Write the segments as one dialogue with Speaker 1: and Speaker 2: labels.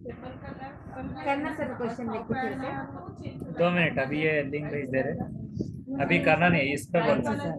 Speaker 1: करना sir question लिख के फिर से।
Speaker 2: 2 मिनट, अभी ये लिंक भेज दे रहे, अभी करना नहीं है, इस पे बोलना है।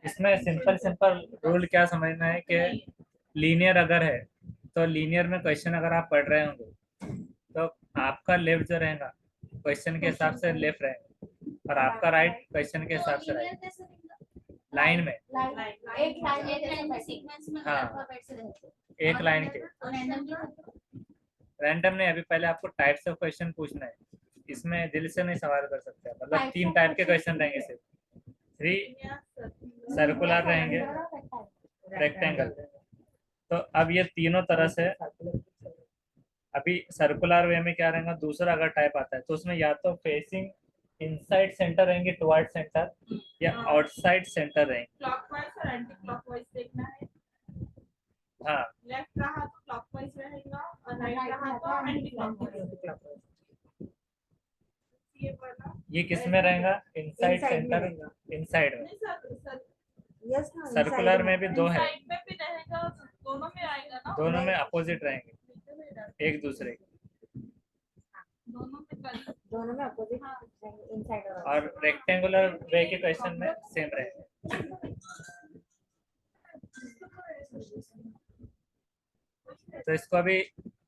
Speaker 2: इसमें सिंपल सिंपल रूल क्या समझना है कि लीनियर अगर है तो लीनियर में क्वेश्चन अगर आप पढ़ रहे होंगे तो आपका लेफ्ट जो रहेगा क्वेश्चन के हिसाब से लेफ्ट रहेगा और आपका राइट क्वेश्चन के हिसाब से रहेगा लाइन में।
Speaker 1: एक लाइन में सीक्वेंस में
Speaker 2: हाँ,
Speaker 1: अल्फाबेट से रहते हैं।
Speaker 2: एक लाइन के रैंडम नहीं, अभी पहले आपको टाइप्स ऑफ क्वेश्चन पूछना है, इसमें दिल से नहीं सवाल कर सकते आप। मतलब 3 टाइप के क्वेश्चन रहेंगे, सिर्फ 3 सर्कुलर रहेंगे, रेक्टेंगल। तो अब ये तीनों तरह से, अभी सर्कुलर वे में क्या रहेगा, दूसरा अगर टाइप आता है तो उसमें या तो फेसिंग इनसाइड सेंटर रहेंगे टुवर्ड सेंटर या आउटसाइड सेंटर रहेंगे।
Speaker 3: क्लॉकवाइज और एंटी क्लॉकवाइज देखना है।
Speaker 2: हाँ,
Speaker 3: लेफ्ट रहा तो क्लॉकवाइज रहेगा और राइट रहा तो एंटी क्लॉकवाइज। ये वाला
Speaker 2: ये किस में रहेगा, इनसाइड सेंटर, इनसाइड में।
Speaker 1: यस ना,
Speaker 2: सर्कुलर में भी 2 है,
Speaker 3: साइड में भी रहेगा, दोनों में आएगा ना।
Speaker 2: दोनों में अपोजिट रहेंगे एक दूसरे के।
Speaker 1: दोनों में अपोजिट इनसाइड
Speaker 2: और रेक्टेंगुलर वे के क्वेश्चन में सेम रहेगा। तो इसको अभी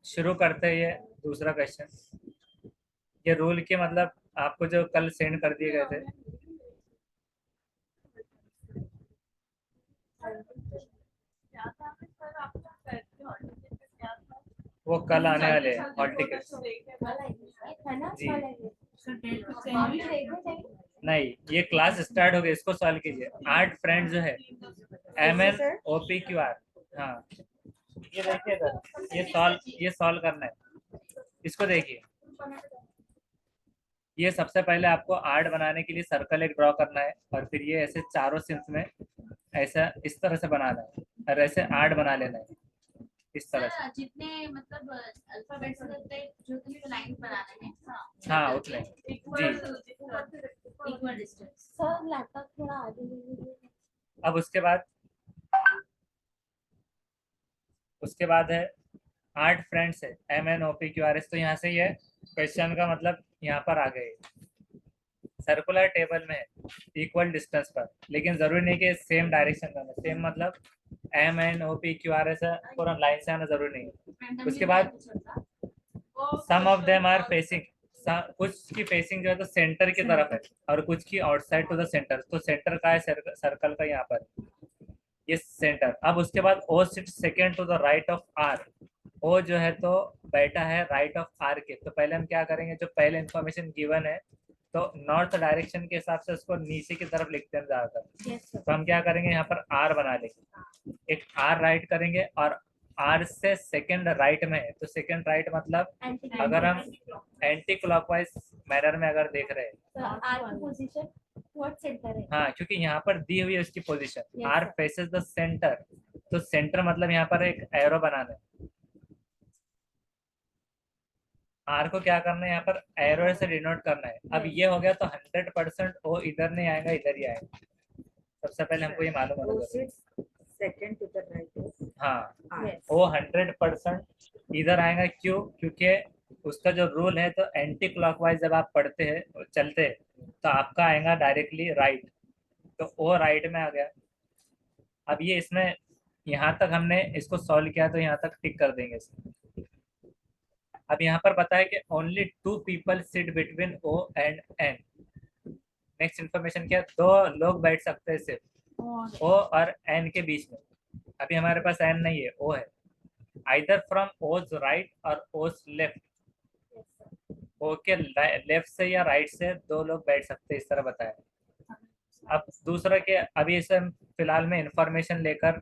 Speaker 2: शुरू करते हैं, ये दूसरा क्वेश्चन। ये रूल के मतलब आपको जो कल सेंड कर दिए गए थे, वो कल आने वाले हैं हॉल टिकट। जी नहीं, ये क्लास स्टार्ट हो गई, इसको सॉल्व कीजिए। 8 फ्रेंड जो है MNOPQR, हाँ ये देखिए सर, ये सॉल्व करना है, इसको देखिए। ये सबसे पहले आपको आर्ट बनाने के लिए सर्कल एक ड्रॉ करना है और फिर ये ऐसे चारों सिंस में ऐसा इस तरह से बनाना है और ऐसे आर्ट बना लेना है इस तरह से।
Speaker 1: जितने मतलब अल्फाबेट्स होते हैं जो भी लाइन बनाने हैं।
Speaker 2: हाँ उतने जी।
Speaker 1: Equal distance. सर लैपटॉप थोड़ा आगे ले लीजिए।
Speaker 2: अब उसके बाद है 8 फ्रेंड्स है MNOPQRS, तो यहाँ से ये क्वेश्चन का मतलब यहाँ पर आ गए सर्कुलर टेबल में इक्वल डिस्टेंस पर, लेकिन जरूरी नहीं कि सेम डायरेक्शन में, सेम मतलब MNOPQRS पूरा लाइन से आना जरूरी नहीं है। उसके बाद सम ऑफ देम आर फेसिंग, कुछ की फेसिंग जो है तो सेंटर की तरफ है और कुछ की आउटसाइड टू द सेंटर। तो सेंटर का है सर्कल का यहाँ पर ये सेंटर। अब उसके बाद O sits second to the right of R, O जो है तो बैठा है राइट ऑफ R के। तो पहले हम क्या करेंगे, जो पहले इंफॉर्मेशन गिवन है तो नॉर्थ डायरेक्शन के हिसाब से उसको नीचे की तरफ लिखते हैं ज्यादातर। तो हम क्या करेंगे, यहाँ पर R बना लेंगे, एक R राइट करेंगे और R से सेकंड राइट में है तो सेकंड राइट मतलब अगर हम एंटी क्लॉकवाइज मैनर में अगर देख रहे हैं
Speaker 1: आर की पोजीशन व्हाट सेंटर है।
Speaker 2: हाँ, क्योंकि यहाँ पर दी हुई है उसकी position, R faces the centre, तो सेंटर मतलब यहाँ पर एक एरो बनाना है। आर को क्या करना है, यहाँ पर एरो से डिनोट करना है। अब ये हो गया तो 100% ओ इधर नहीं आएगा, इधर ही आएगा। सबसे पहले हमको ये मालूम होना चाहिए।
Speaker 1: Second to the right.
Speaker 2: हाँ, वो 100% इधर आएगा। क्यों? क्योंकि उसका जो रूल है तो एंटी क्लॉकवाइज जब आप पढ़ते हैं चलते हैं तो आपका आएगा डायरेक्टली राइट, तो वो राइट में आ गया। अब ये इसमें यहाँ तक हमने इसको सॉल्व किया तो यहाँ तक टिक कर देंगे इसमें। अब यहाँ पर बताया कि only 2 people sit between O and N। Next information क्या, 2 लोग बैठ सकते हैं सिर्फ O और N के बीच में। अभी हमारे पास N नहीं है, O है। आइदर फ्रॉम O's राइट और O's लेफ्ट, O के लेफ्ट से या राइट से 2 लोग बैठ सकते हैं, इस तरह बताया। अब दूसरा के अभी इसे हम फिलहाल में इंफॉर्मेशन लेकर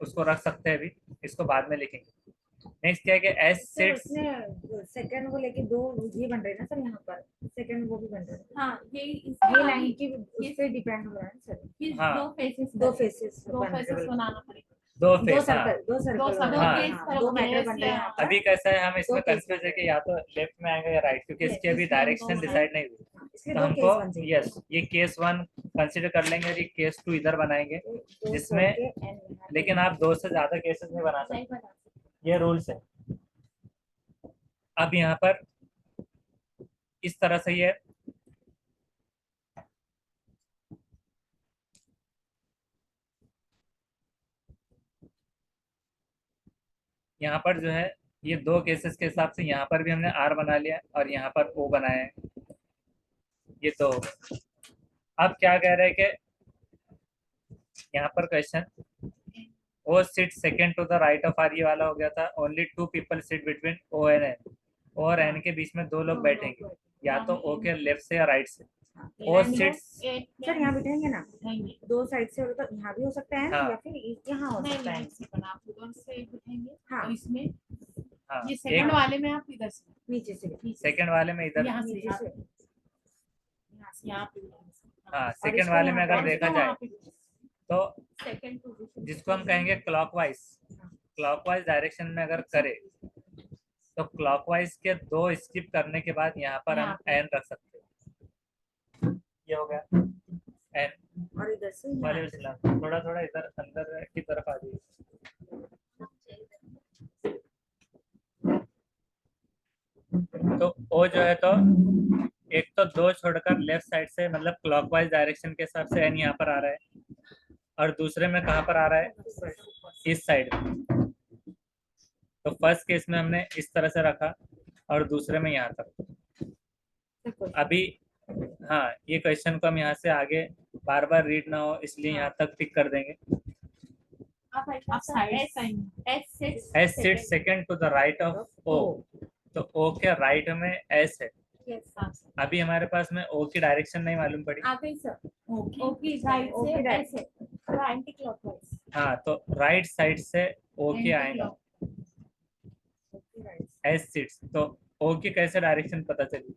Speaker 2: उसको रख सकते हैं, अभी इसको बाद में लिखेंगे। नेक्स्ट क्या है कि एस सिट्स,
Speaker 4: सेकंड को लेके 2 ये बन रहे हैं ना सर, यहाँ पर सेकंड वो भी बन रहे हैं।
Speaker 3: हाँ,
Speaker 4: ये लाइन की उस पे डिपेंड हो रहा है सर।
Speaker 2: हाँ।
Speaker 3: दो फेसेस
Speaker 4: दो फेसेस
Speaker 3: बनाना पड़ेगा।
Speaker 2: 2
Speaker 4: दो
Speaker 2: फेस। हाँ
Speaker 4: सर्कल, दो सर्कल,
Speaker 2: हाँ।
Speaker 4: दो मैटर बन रहे हैं यहाँ पर।
Speaker 2: अभी कैसा है, हम इसमें
Speaker 4: दो केस
Speaker 2: कंफ्यूज है कि या तो लेफ्ट में आएगा या राइट, क्योंकि इसकी अभी
Speaker 3: इसमें
Speaker 2: डायरेक्शन
Speaker 3: दो
Speaker 2: डिसाइड नहीं हुई।
Speaker 4: इसके
Speaker 2: तो
Speaker 4: दो
Speaker 2: हमको
Speaker 4: केस बन जाएंगे।
Speaker 2: यस ये केस 1 कंसिडर कर लेंगे और ये केस 2 इधर बनाएंगे,
Speaker 4: दो
Speaker 2: जिसमें
Speaker 4: छोड़ के and यहाँ पे।
Speaker 2: लेकिन आप 2 से ज्यादा केसेस नहीं बना सकते, ये रूल्स है। अब यहाँ पर इस तरह से ये यहाँ पर जो है ये 2 केसेस के हिसाब से यहाँ पर भी हमने R बना लिया और यहाँ पर O बनाया है, ये 2 हो गए। अब क्या कह रहे हैं कि यहाँ पर question O sit second to the right of R, ये वाला हो गया था। Only 2 people sit between O and N, O और N के बीच में 2 लोग बैठेंगे, या तो O के लेफ्ट से या राइट से। O सिट्स,
Speaker 4: सर यहाँ बैठेंगे ना, दो साइड से, तो यहाँ भी हो सकता है
Speaker 2: हाँ।
Speaker 4: या फिर यहाँ हो सकता है। हाँ,
Speaker 3: और इसमें
Speaker 2: हाँ
Speaker 3: ये सेकंड वाले में आप इधर से
Speaker 4: नीचे से
Speaker 2: सेकंड वाले में इधर,
Speaker 3: यहाँ से
Speaker 4: नीचे से।
Speaker 3: यहाँ पे
Speaker 2: हाँ
Speaker 4: और
Speaker 2: सेकंड
Speaker 4: इसको
Speaker 2: वाले में
Speaker 4: यहाँ
Speaker 2: अगर
Speaker 4: पर
Speaker 2: देखा जाए तो
Speaker 3: सेकंड पोजीशन
Speaker 2: जिसको हम कहेंगे क्लॉकवाइज डायरेक्शन में अगर करे तो क्लॉकवाइज के 2 स्किप करने के बाद यहाँ पर हम N रख सकते हैं। ये हो गया N।
Speaker 4: और इधर से यहाँ।
Speaker 2: वालेकुम सलाम। थोड़ा थोड़ा इधर अंदर की तरफ आ जाइए। तो O जो है तो एक तो 2 छोड़कर लेफ्ट साइड से, मतलब क्लॉकवाइज डायरेक्शन के हिसाब से N यहाँ पर आ रहा है, और दूसरे में कहाँ पर आ रहा है, इस साइड में। तो फर्स्ट केस में हमने इस तरह से रखा और दूसरे में यहाँ तक। अभी हाँ ये क्वेश्चन को हम यहाँ से आगे बार बार रीड ना हो इसलिए यहाँ तक टिक कर देंगे।
Speaker 3: आप side
Speaker 2: S sit second to the right of O, तो O के राइट में S है। अभी हमारे पास में O की डायरेक्शन नहीं मालूम पड़ी। हाँ तो राइट साइड से O के आएगा S सिट्स, तो O की कैसे डायरेक्शन पता चली,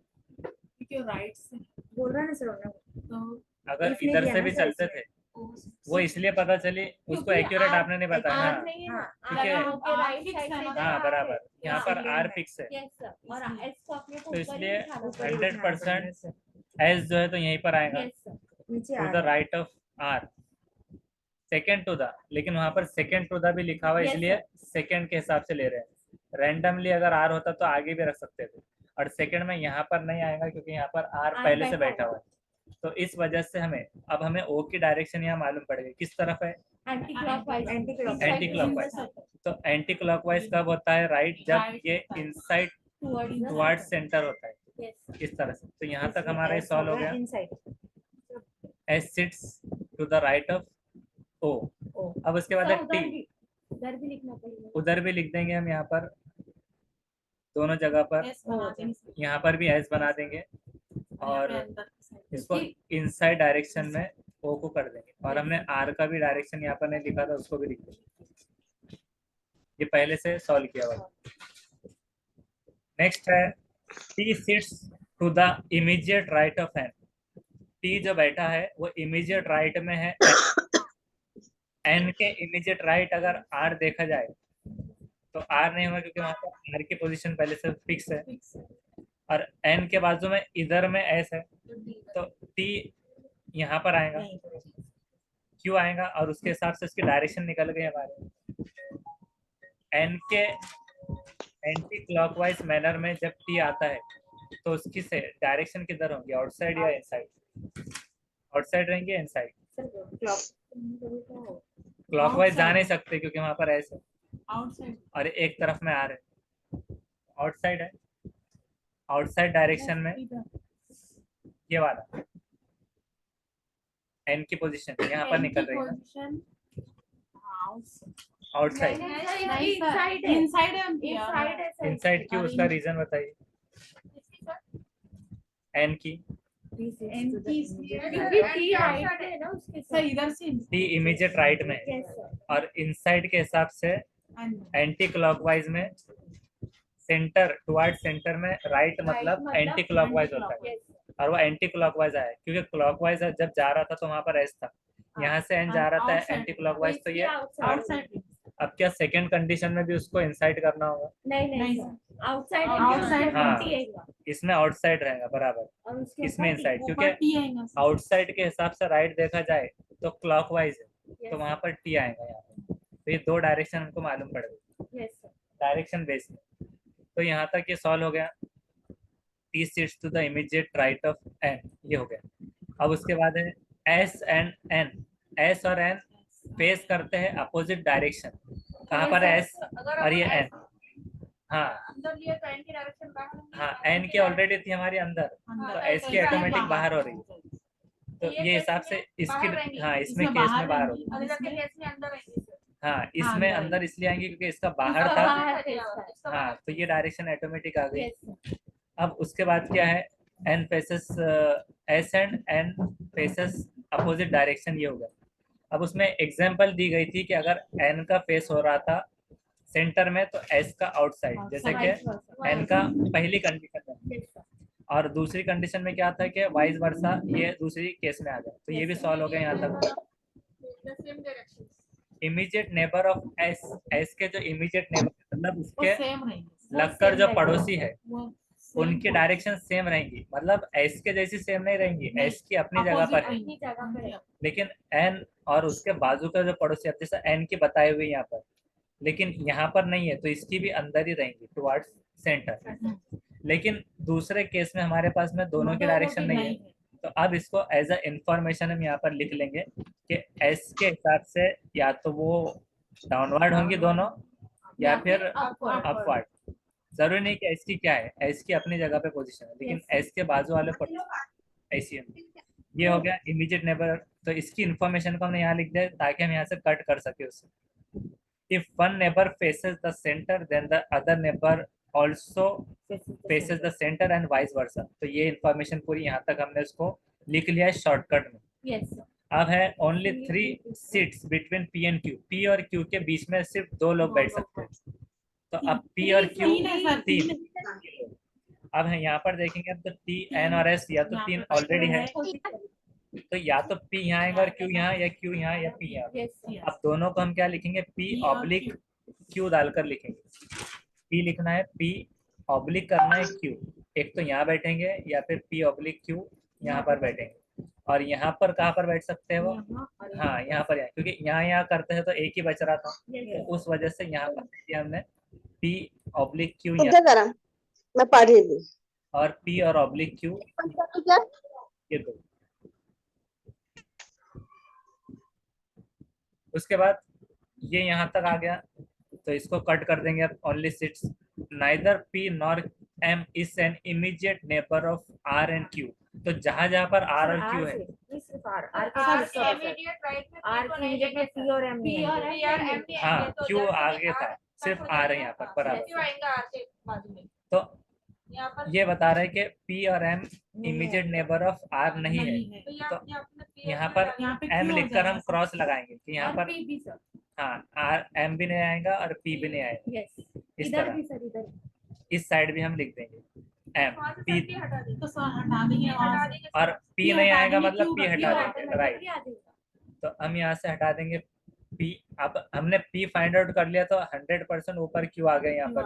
Speaker 3: राइट से
Speaker 4: बोल रहा है ना सर,
Speaker 3: तो
Speaker 2: अगर
Speaker 4: इसमें
Speaker 2: इधर
Speaker 4: दिया
Speaker 2: से
Speaker 4: ना
Speaker 2: भी
Speaker 4: सर
Speaker 2: चलते थे वो इसलिए पता चली, उसको एक्यूरेट आपने नहीं बताया। हाँ ठीक है, हाँ बराबर, यहाँ पर R फिक्स है तो इसलिए 100% S जो है तो यहीं पर आएगा
Speaker 4: नीचे
Speaker 2: टू
Speaker 4: आ
Speaker 2: the right of R, second to the, लेकिन वहां पर सेकेंड टू द भी लिखा हुआ है इसलिए सेकेंड के हिसाब से ले रहे हैं। रैंडमली अगर R होता तो आगे भी रख सकते थे, और सेकेंड में यहाँ पर नहीं आएगा क्योंकि यहाँ पर R पहले से बैठा हुआ है। तो इस वजह से अब हमें O की डायरेक्शन यहाँ मालूम पड़ेगी किस तरफ है, एंटी क्लॉकवाइज। तो एंटी क्लॉकवाइज कब होता है, राइट, जब ये इनसाइड टुवर्ड्स सेंटर होता है इस तरह से। तो यहाँ तक हमारा ये सॉल्व हो गया। S sits to the right of O। अब उसके बाद है T, उधर भी लिख देंगे हम यहाँ पर दोनों जगह पर, यहाँ पर भी S बना देंगे और इसको इनसाइड डायरेक्शन में O को कर देंगे, और हमने R का भी डायरेक्शन यहाँ पर नहीं लिखा था उसको भी लिख देंगे। ये पहले से सॉल्व किया हुआ। नेक्स्ट है T sits to the immediate right of N। T जो बैठा है वो इमीडिएट राइट में है N के इमीडिएट राइट अगर R देखा जाए तो R नहीं होगा क्योंकि वहां पर R की पोजीशन पहले से फिक्स है, और N के बाजू में इधर में S है तो T यहाँ पर आएगा, क्यों आएगा, और उसके हिसाब से उसकी डायरेक्शन निकल गई हमारे। N के एंटी क्लॉकवाइज मैनर में जब T आता है तो उसकी से डायरेक्शन किधर होंगी, आउटसाइड या इनसाइड, आउटसाइड रहेंगे इनसाइड। क्लॉकवाइज जा नहीं सकते क्योंकि वहां पर S है
Speaker 3: आउटसाइड
Speaker 2: और एक तरफ में R है, आउटसाइड है, आउटसाइड डायरेक्शन में ये वाला एन की पोजीशन यहाँ पर निकल रही है आउटसाइड।
Speaker 3: इनसाइड है
Speaker 2: इनसाइड की उसका रीजन बताइए। एन की
Speaker 3: इधर से
Speaker 2: टी इमीडिएट राइट में है और इनसाइड के हिसाब से एंटी क्लॉकवाइज में सेंटर टुवर्ड सेंटर में राइट मतलब एंटी क्लॉकवाइज होता है और वो एंटी क्लॉकवाइज आया क्योंकि क्लॉकवाइज जब जा रहा था तो वहां पर एस था, यहाँ से एन जा रहा था एंटी क्लॉकवाइज, तो ये
Speaker 3: आउटसाइड।
Speaker 2: अब क्या सेकंड कंडीशन में भी उसको इनसाइड करना होगा?
Speaker 1: नहीं आउटसाइड
Speaker 3: Outside
Speaker 2: इसमें आउटसाइड रहेगा बराबर, इसमें इनसाइड, क्योंकि आउटसाइड के हिसाब से राइट देखा जाए तो क्लॉकवाइज है तो वहां पर टी आएगा यहाँ पर। तो ये दो डायरेक्शन हमको मालूम पड़ गई डायरेक्शन बेस में। तो यहाँ तक ये सॉल्व हो गया। T sits to the immediate right of N, ये हो गया। अब उसके बाद है एस एंड एन, एस और एन फेस करते हैं अपोजिट डायरेक्शन। कहाँ पर है एस और ये एन? हाँ
Speaker 3: अंदर लिए तो एन की डायरेक्शन बाहर होगी।
Speaker 2: हाँ, एन की ऑलरेडी थी हमारी अंदर तो एस की ऑटोमेटिक बाहर हो रही है। तो ये हिसाब से इसकी हाँ इसमें केस में बाहर होगी।
Speaker 3: और इधर के केस में अंदर रहेंगी सर।
Speaker 2: हाँ इसमें अंदर इसलिए आएंगे क्योंकि इसका बाहर था। हाँ तो ये डायरेक्शन ऑटोमेटिक आ गई। अब उसके बाद क्या है, N faces S and N faces opposite direction, ये हो गया। अब उसमें एग्जांपल दी गई थी कि अगर एन का फेस हो रहा था सेंटर में तो एस का आउटसाइड, जैसे कि एन का पहली कंडीशन में, और दूसरी कंडीशन में क्या था कि वाइस वर्सा, ये दूसरी केस में आ गया। तो ये भी सॉल्व हो गया यहाँ तक। Immediate neighbour of S, S के जो इमीडिएट नेबर मतलब उसके लगकर जो पड़ोसी है उनकी डायरेक्शन सेम रहेंगी, मतलब एस के जैसी सेम नहीं रहेंगी, एस की अपनी जगह पर है, लेकिन एन और उसके बाजू का जो पड़ोसी है जैसे एन की बताई हुई यहाँ पर, लेकिन यहाँ पर नहीं है तो इसकी भी अंदर ही रहेंगी टुवर्ड्स सेंटर। लेकिन दूसरे केस में हमारे पास में दोनों की डायरेक्शन नहीं है, तो अब इसको एज अ इंफॉर्मेशन हम यहाँ पर लिख लेंगे कि एस के हिसाब से या तो वो डाउनवर्ड होंगी दोनों या फिर अपवर्ड। जरूरी नहीं कि एस की क्या है, एस की अपनी जगह पे पोजीशन है, लेकिन एस के बाजू वाले पर ऐसी है। ये हो गया इमीडिएट नेबर। तो इसकी इंफॉर्मेशन को हमने यहाँ लिख दिया ताकि हम यहाँ से कट कर सके उसे। If one neighbor faces the center, then the other neighbor also faces the center and vice versa। तो ये इंफॉर्मेशन पूरी यहाँ तक हमने उसको लिख लिया है शॉर्टकट में। अब है only 3 seats between P and Q, P और क्यू के बीच में सिर्फ 2 लोग बैठ सकते हैं। तो अब पी और क्यू 3, अब है यहाँ पर देखेंगे अब तो टी एन और एस या तो 3 ऑलरेडी है, तो या तो P यहाँ आएगा और Q यहाँ, या Q यहाँ या P यहाँ। अब दोनों को हम क्या लिखेंगे, P ऑब्लिक Q डालकर लिखेंगे। P लिखना है, P ऑब्लिक करना है Q, एक तो यहाँ बैठेंगे या फिर P ऑब्लिक Q यहाँ पर बैठेंगे। और यहाँ पर कहाँ पर बैठ सकते हैं वो, हाँ यहाँ पर, क्योंकि यहाँ करते हैं तो एक ही बच रहा था, तो उस वजह से यहाँ पर हमने P ऑब्लिक Q
Speaker 5: मैं पढ़ रही थी
Speaker 2: और P और ऑब्लिक Q ये दो। उसके बाद ये यहाँ तक आ गया तो इसको कट कर देंगे। अब only sits neither P nor M is an immediate neighbour of R and Q। तो जहाँ जहाँ पर R और Q है, हाँ Q आगे था, सिर्फ R है यहाँ पर बराबर। तो ये बता रहे कि P और M immediate neighbour of R नहीं है, तो यहाँ पर M लिखकर हम क्रॉस लगाएंगे कि यहाँ पर हाँ R M भी नहीं आएगा और P भी नहीं आएगा। इस तरह इस साइड भी हम लिख देंगे M P और P नहीं आएगा मतलब P हटा देंगे, राइट। तो हम यहाँ से हटा देंगे P। अब हमने P फाइंड आउट कर लिया तो 100% ऊपर Q आ गए यहाँ पर।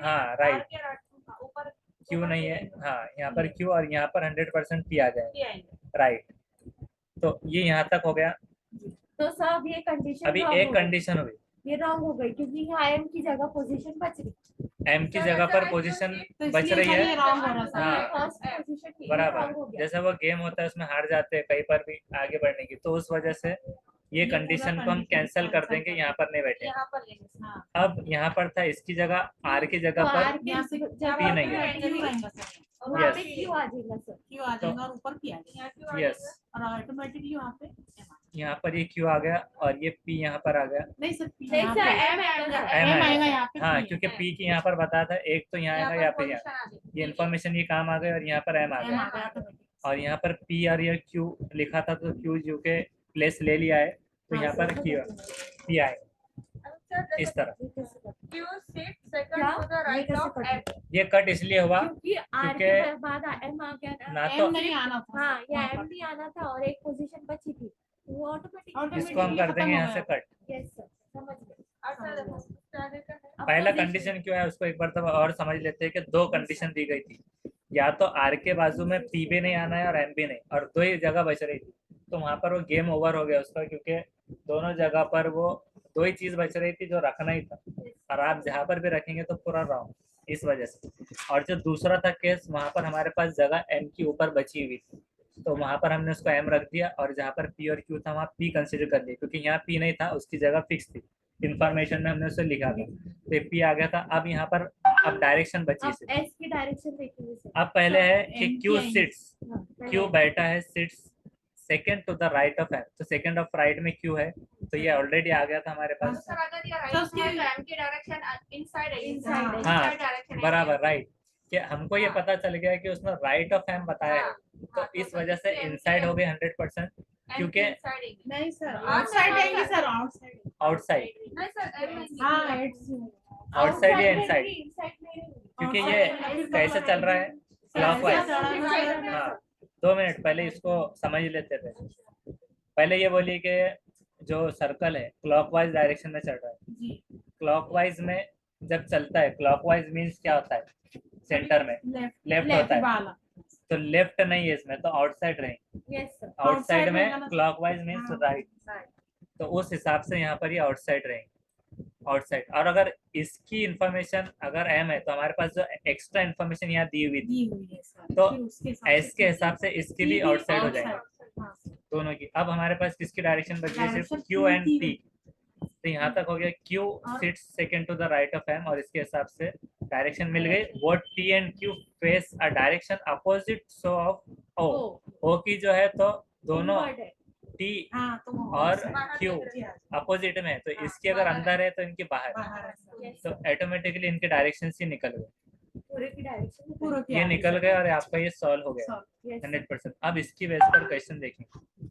Speaker 2: हाँ राइट, Q नहीं है, हाँ यहाँ पर Q और यहाँ पर 100% P आ जाए, राइट। तो ये यहाँ तक हो गया।
Speaker 1: तो सब ये कंडीशन
Speaker 2: अभी एक कंडीशन हुई,
Speaker 1: ये रॉन्ग हो गई क्योंकि यहाँ एम की जगह पोजीशन बच रही,
Speaker 2: एम की जगह पर पोजीशन बच रही है, हाँ बराबर। जैसे वो गेम होता है उसमें हार जाते हैं कहीं पर भी आगे बढ़ने की, तो उस वजह से ये कंडीशन को हम कैंसिल कर देंगे, यहाँ पर नहीं बैठे।
Speaker 1: यहाँ पर लेंगे सर।
Speaker 3: हाँ
Speaker 2: अब यहाँ पर था इसकी जगह आर की
Speaker 1: तो
Speaker 2: जगह पर
Speaker 1: आर के
Speaker 3: यहाँ से
Speaker 1: जगह
Speaker 2: P नहीं
Speaker 1: पे
Speaker 2: है।
Speaker 3: क्यों आएगा सर,
Speaker 1: और वहाँ पे
Speaker 2: Yes.
Speaker 1: क्यों आ जाएगा सर?
Speaker 3: क्यों आ जाएगा और ऊपर P आ जाएगा
Speaker 1: यहाँ क्यों आ
Speaker 2: यस,
Speaker 1: जाएगा?
Speaker 3: और ऑटोमेटिकली वहाँ पे M आ जाएगा।
Speaker 2: यहाँ पर ये क्यू आ गया और ये पी यहाँ पर आ गया,
Speaker 3: नहीं सर P
Speaker 1: नहीं
Speaker 3: यहाँ
Speaker 1: सर,
Speaker 3: पे
Speaker 1: एम आएगा।
Speaker 2: M
Speaker 3: M
Speaker 2: आएगा।
Speaker 3: आएगा यहाँ पे
Speaker 2: हाँ
Speaker 3: P
Speaker 2: क्योंकि
Speaker 3: है।
Speaker 2: पी की यहाँ पर बताया था, एक तो यहाँ आएगा या फिर यहाँ,
Speaker 1: position आ जाएगी।
Speaker 2: ये इन्फॉर्मेशन ये काम आ गई और यहाँ पर एम आ
Speaker 3: M
Speaker 2: गया।
Speaker 3: आ गया ऑटोमेटिक।
Speaker 2: और यहाँ पर पी और ये क्यू लिखा था तो क्यू जो के प्लेस ले लिया है, तो यहाँ पर क्यू पी आएगा इस तरह।
Speaker 1: Q sit second
Speaker 4: क्या?
Speaker 1: to the
Speaker 4: ये
Speaker 1: right
Speaker 4: कैसे
Speaker 1: of
Speaker 4: कट
Speaker 1: M.
Speaker 2: ये कट इसलिए हुआ
Speaker 1: क्योंकि आर
Speaker 2: क्योंकि
Speaker 1: के बाद एम आ गया था।
Speaker 2: ना तो
Speaker 3: M नहीं आना था
Speaker 1: हाँ,
Speaker 3: सर,
Speaker 1: या
Speaker 3: वहाँ
Speaker 1: एम
Speaker 3: पर।
Speaker 1: भी आना था और एक पोजीशन बची थी, वो ऑटोमेटिक।
Speaker 2: इसको हम कर देंगे यहाँ से कट।
Speaker 1: यस सर, समझ गए। अच्छा देखो, क्या देता है? अब
Speaker 2: पहला
Speaker 1: position-
Speaker 2: कंडीशन क्यों है उसको एक बार तो और समझ लेते हैं कि दो कंडीशन दी गई थी, या तो आर के बाजू में पी भी नहीं आना है और एम भी नहीं, और दो ही जगह बच रही थी, तो वहां पर वो गेम ओवर हो गया उसका, क्योंकि दोनों जगह पर वो दो ही चीज बच रही थी जो रखना ही था, और आप जहाँ पर भी रखेंगे तो पूरा रॉन्ग, इस वजह से। और जो दूसरा था केस, वहां पर हमारे पास जगह एम की ऊपर बची हुई थी, तो वहां पर हमने उसको एम रख दिया, और जहाँ पर पी और क्यू था वहाँ पी कंसिडर कर लिया, क्योंकि यहाँ पी नहीं था, उसकी जगह फिक्स थी, इंफॉर्मेशन में हमने उसे लिखा था, तो पी आ गया था। अब यहाँ पर अब डायरेक्शन बची
Speaker 1: अब
Speaker 2: से,
Speaker 1: एस की डायरेक्शन देखेंगे सर।
Speaker 2: अब पहले है कि
Speaker 3: M
Speaker 2: क्यू
Speaker 3: की
Speaker 2: सिट्स,
Speaker 1: हाँ, पहले
Speaker 2: क्यू बैठा है sits second to the right of M, तो सेकंड ऑफ राइट में क्यू है, तो ये ऑलरेडी आ गया था हमारे पास।
Speaker 1: सर अगर ये
Speaker 3: तो
Speaker 1: राइट
Speaker 3: उसकी-
Speaker 1: है तो एम की डायरेक्शन इनसाइड है,
Speaker 3: Inside है।
Speaker 2: हाँ,
Speaker 1: डायरेक्शन
Speaker 2: बराबर राइट, कि हमको ये
Speaker 1: हाँ।
Speaker 2: पता चल गया कि उसने राइट ऑफ एम बताया है, तो इस वजह से इनसाइड हो गई 100%, क्योंकि
Speaker 3: नहीं सर
Speaker 1: आउटसाइड
Speaker 3: आउटसाइड आएंगे सर आउटसाइड।
Speaker 2: आउटसाइड,
Speaker 1: नहीं सर, एम
Speaker 3: हाँ एड्स
Speaker 2: आउटसाइड या इनसाइड,
Speaker 1: इनसाइड नहीं।
Speaker 2: क्योंकि ये कैसे चल रहा है क्लॉकवाइज। हाँ, 2 मिनट पहले इसको समझ लेते थे। पहले ये बोलिए कि जो सर्कल है क्लॉकवाइज डायरेक्शन में चल रहा है,
Speaker 3: जी
Speaker 2: क्लॉकवाइज में जब चलता है, क्लॉकवाइज मींस क्या होता है, सेंटर में लेफ्ट होता है,
Speaker 3: वाला
Speaker 2: तो लेफ्ट नहीं है इसमें, तो आउटसाइड रहेंगे,
Speaker 1: यस सर।
Speaker 2: आउटसाइड
Speaker 3: रहेगा
Speaker 2: में
Speaker 3: ना।
Speaker 2: क्लॉकवाइज मींस
Speaker 3: हाँ।
Speaker 2: राइट, तो उस हिसाब से यहाँ पर ये आउटसाइड रहेंगे, आउटसाइड। और अगर इसकी इंफॉर्मेशन अगर एम है, तो हमारे पास जो एक्स्ट्रा इंफॉर्मेशन यहाँ दी हुई थी,
Speaker 3: दी हुई है सर,
Speaker 2: तो
Speaker 3: फिर उसके हिसाब
Speaker 2: एस के हिसाब से इसकी भी आउटसाइड हो जाएगी
Speaker 3: हाँ
Speaker 2: दोनों की। अब हमारे पास किसकी डायरेक्शन बची है, सिर्फ
Speaker 3: Direction
Speaker 2: Q and
Speaker 3: Q
Speaker 2: P, तो यहाँ तक हो गया Q sits second to the right of M, और इसके हिसाब से डायरेक्शन मिल गई। वो T and Q face a direction opposite so of O, O की जो है तो दोनों टी
Speaker 3: हाँ तो वो
Speaker 2: और
Speaker 3: outside।
Speaker 2: क्यू
Speaker 3: जी, हाँ,
Speaker 2: अपोजिट में है, तो इसके अगर अंदर है तो इनके बाहर है,
Speaker 3: बाहर है सर।
Speaker 1: यस
Speaker 2: तो ऑटोमेटिकली इनके डायरेक्शन ही निकल गए,
Speaker 1: पूरे की डायरेक्शन
Speaker 3: पूरा
Speaker 2: ये
Speaker 3: क्या
Speaker 2: निकल गए और आपका ये सॉल्व हो गया
Speaker 3: सर
Speaker 2: 100%। अब इसकी बेस पर क्वेश्चन देखेंगे।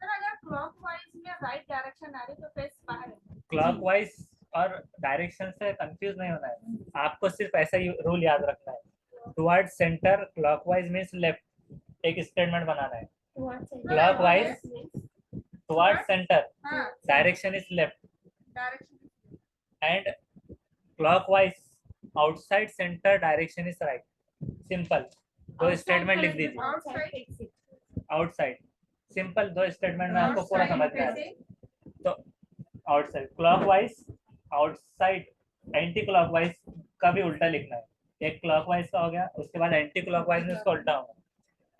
Speaker 1: सर अगर क्लॉकवाइज में राइट डायरेक्शन आ रही तो फेस बाहर है।
Speaker 2: क्लॉकवाइज और डायरेक्शन से कंफ्यूज नहीं होना है, आपको सिर्फ ऐसा ही रूल याद रखना है, towards centre clockwise means left, एक स्टेटमेंट बनाना है, Clockwise, टुवर्ड्स सेंटर
Speaker 1: हाँ,
Speaker 2: direction is left,
Speaker 1: direction
Speaker 2: and clockwise outside centre direction is right, simple, दो स्टेटमेंट लिख दीजिए,
Speaker 1: आउटसाइड
Speaker 2: आउटसाइड सिंपल, दो स्टेटमेंट में आपको पूरा समझ में आ जाएगा। तो outside clockwise, outside anti clockwise का भी उल्टा लिखना है, एक क्लॉकवाइज का हो गया, उसके बाद एंटी क्लॉकवाइज में उसका उल्टा होगा।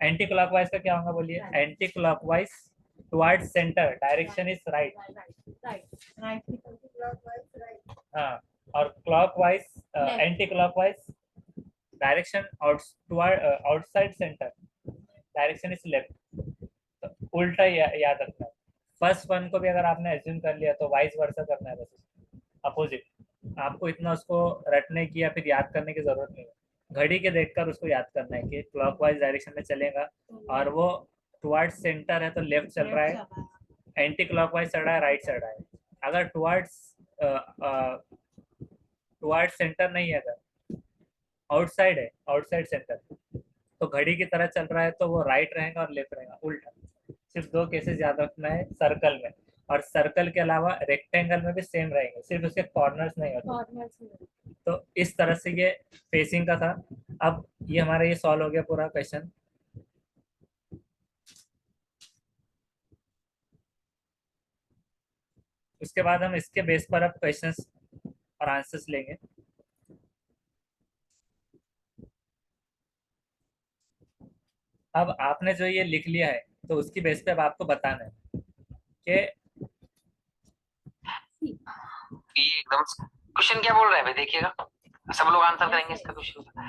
Speaker 2: एंटी क्लॉकवाइज का क्या होगा बोलिए, anti clockwise towards centre direction is right, हाँ, और clockwise anti clockwise direction outside centre direction is left, तो उल्टा याद रखना है। फर्स्ट वन को भी अगर आपने एज्यूम कर लिया तो वाइस वर्सा करना है, बस अपोजिट, आपको इतना उसको रटने की या फिर याद करने की जरूरत नहीं है, घड़ी के देखकर उसको याद करना है कि क्लॉकवाइज डायरेक्शन में चलेगा और वो टुवर्ड्स सेंटर है तो लेफ्ट चल रहा है, एंटी क्लॉकवाइज चल रहा है राइट चल रहा है। अगर टुवर्ड्स सेंटर नहीं है, अगर आउटसाइड है, आउटसाइड सेंटर, तो घड़ी की तरह चल रहा है तो वो राइट रहेगा और लेफ्ट रहेगा, उल्टा। सिर्फ दो केसेस याद रखना है सर्कल में, और सर्कल के अलावा रेक्टेंगल में भी सेम रहेंगे, सिर्फ उसके कॉर्नर्स नहीं होते। तो इस तरह से ये फेसिंग का था। अब ये हमारा ये सॉल्व हो गया पूरा क्वेश्चन। उसके बाद हम इसके बेस पर अब क्वेश्चंस और आंसर्स लेंगे। अब आपने जो ये लिख लिया है तो उसकी बेस पे अब आपको बताना है कि
Speaker 6: ये एकदम क्वेश्चन क्या बोल रहा है भाई, देखिएगा सब लोग आंसर करेंगे इसका क्वेश्चन का।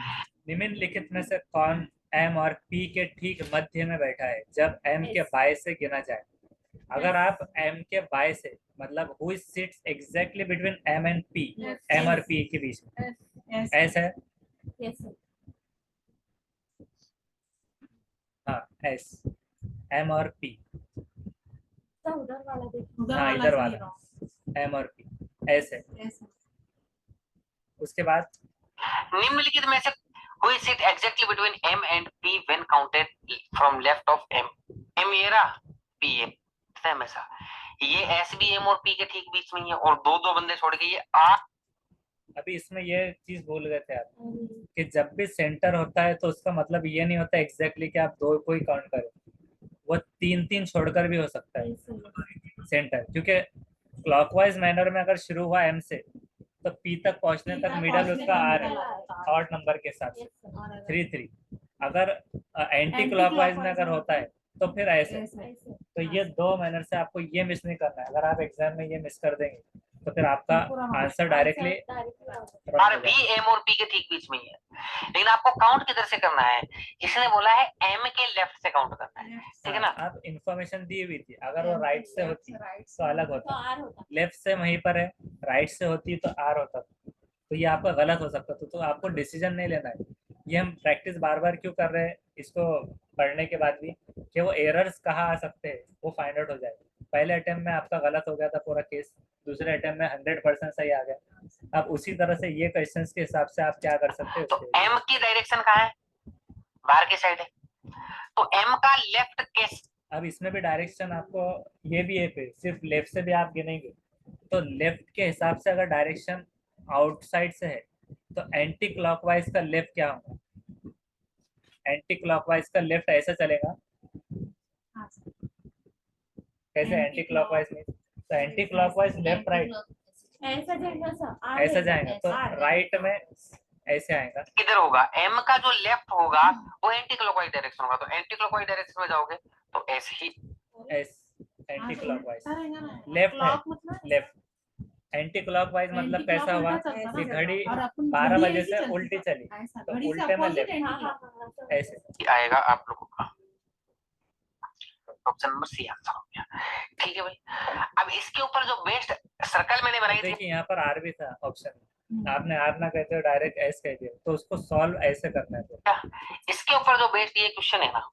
Speaker 2: निम्नलिखित में से कौन एम और पी के ठीक मध्य में बैठा है जब एम के बाय से गिना जाए? अगर आप एम के बाय से मतलब who sits exactly between M and P, M और पी के बीच में, एस है। हाँ एस, एम और पी।
Speaker 1: तो उधर वाला देखो।
Speaker 2: हाँ इधर वाला एम और पी, एस है। उसके बाद
Speaker 6: निम्नलिखित में से who is sit exactly between M and P when counted from left of M? M ये रहा, P ये सेम ऐसा, ये S भी M और P के ठीक बीच में ही है और दो दो बंदे छोड़ के ये R।
Speaker 2: अभी इसमें ये चीज भूल गए थे आप कि जब भी सेंटर होता है तो उसका मतलब ये नहीं होता एग्जैक्टली कि आप दो को ही काउंट करें, वो तीन तीन छोड़कर भी हो सकता है सेंटर, क्योंकि क्लॉकवाइज मैनर में अगर शुरू हुआ एम से तो पी तक पहुंचने तक मिडल उसका आर है, ऑड नंबर के साथ 3 3। अगर एंटी क्लॉकवाइज में अगर होता है तो फिर ऐसे। तो ये दो मैनर से आपको ये मिस नहीं करना है। अगर आप एग्जाम में ये मिस कर देंगे तो फिर आपका आंसर डायरेक्टली
Speaker 6: R भी M और P के ठीक बीच में ही है, लेकिन आपको काउंट किधर से करना है? इसने बोला है M के लेफ्ट से काउंट करना है, ठीक है ना?
Speaker 2: आप इंफॉर्मेशन दी हुई थी, अगर वो राइट से होती तो अलग होता, लेफ्ट से वहीं पर है, राइट से होती तो आर होता, तो ये आपका गलत हो सकता था। तो आपको डिसीजन नहीं लेना है। ये हम प्रैक्टिस बार बार क्यों कर रहे हैं इसको पढ़ने के बाद भी, कि वो एरर्स कहाँ आ सकते हैं वो फाइंड आउट हो जाए। पहले अटेम्प्ट में आपका गलत हो गया था पूरा केस, दूसरे अटेम्प्ट में 100% सही आ गया। अब उसी तरह से ये क्वेश्चंस के हिसाब से आप क्या कर सकते
Speaker 6: तो
Speaker 2: हो।
Speaker 6: M की डायरेक्शन कहाँ है? बाहर की साइड है, तो M का लेफ्ट केस।
Speaker 2: अब इसमें भी डायरेक्शन आपको ये भी है, पे सिर्फ लेफ्ट से भी आप गिनेंगे तो लेफ्ट के हिसाब से अगर डायरेक्शन आउटसाइड से है तो एंटी क्लॉकवाइज का लेफ्ट क्या होगा? एंटी क्लॉकवाइज का लेफ्ट ऐसा चलेगा, कैसे एंटी क्लॉकवाइज में? तो एंटी क्लॉकवाइज लेफ्ट राइट
Speaker 1: ऐसा जाएगा सर,
Speaker 2: ऐसा जाएगा, तो राइट में ऐसे आएगा।
Speaker 6: किधर होगा? M का जो लेफ्ट होगा वो एंटी क्लॉकवाइज डायरेक्शन होगा, तो एंटी क्लॉकवाइज डायरेक्शन में जाओगे तो ऐसे ही
Speaker 2: एस एंटी क्लॉकवाइज लेफ्ट है, लेफ्ट एंटी क्लॉकवाइज मतलब कैसा हुआ कि घड़ी 12 बजे से उल्टी चली तो उल्टे में लेफ्ट ऐसे
Speaker 6: आएगा आप लोगों का। ऑप्शन नंबर सी आंसर हो गया, ठीक है भाई। अब इसके ऊपर जो बेस्ट सर्कल मैंने बनाई थी,
Speaker 2: देखिए यहाँ पर आर भी था ऑप्शन, आपने आर ना कहते हो डायरेक्ट एस कह दिया, तो उसको सॉल्व ऐसे करना है।
Speaker 6: इसके ऊपर जो बेस्ट ये क्वेश्चन है ना,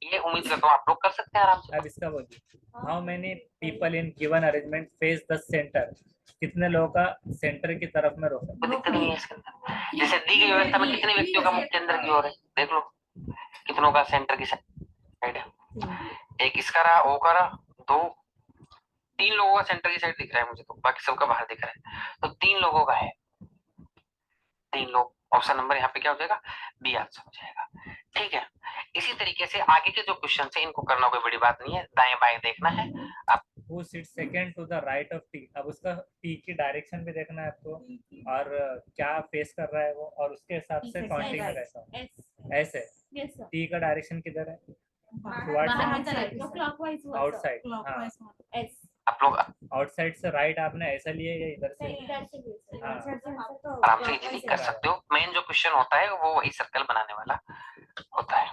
Speaker 6: ये उम्मीद करता हूँ आप लोग कर सकते हैं आराम से।
Speaker 2: अब इसका बोलिए, how many people in given arrangement face the centre? कितने लोगों का सेंटर की तरफ में रोका?
Speaker 6: कोई दिक्कत नहीं है इसके अंदर। जैसे दी गई व्यवस्था में कितने व्यक्तियों का मुख केंद्र की ओर है, देख लो कितनों का सेंटर की साइड है। एक इसका रहा, ओ का रहा, 2 3 लोगों का सेंटर की साइड दिख रहा है मुझे, तो बाकी सबका बाहर दिख रहा है, तो 3 लोगों का है, 3 लोग। ऑप्शन नंबर यहाँ पे क्या हो जाएगा? बी आंसर हो जाएगा, ठीक है। इसी तरीके से आगे के जो क्वेश्चन है इनको करना कोई बड़ी बात नहीं है, दाएं बाएं देखना है आप।
Speaker 2: Who sits second to the right of T? अब उसका T की डायरेक्शन भी देखना है आपको और क्या फेस कर रहा है वो, और उसके हिसाब से काउंटिंग में कैसा ऐसे T का डायरेक्शन किधर है? आउटसाइड। हाँ
Speaker 6: आप लोग
Speaker 2: आउटसाइड से राइट आपने ऐसा लिए या इधर से?
Speaker 6: आराम से इजीली कर सकते हो। मेन जो क्वेश्चन होता है वो वही सर्कल बनाने वाला होता है,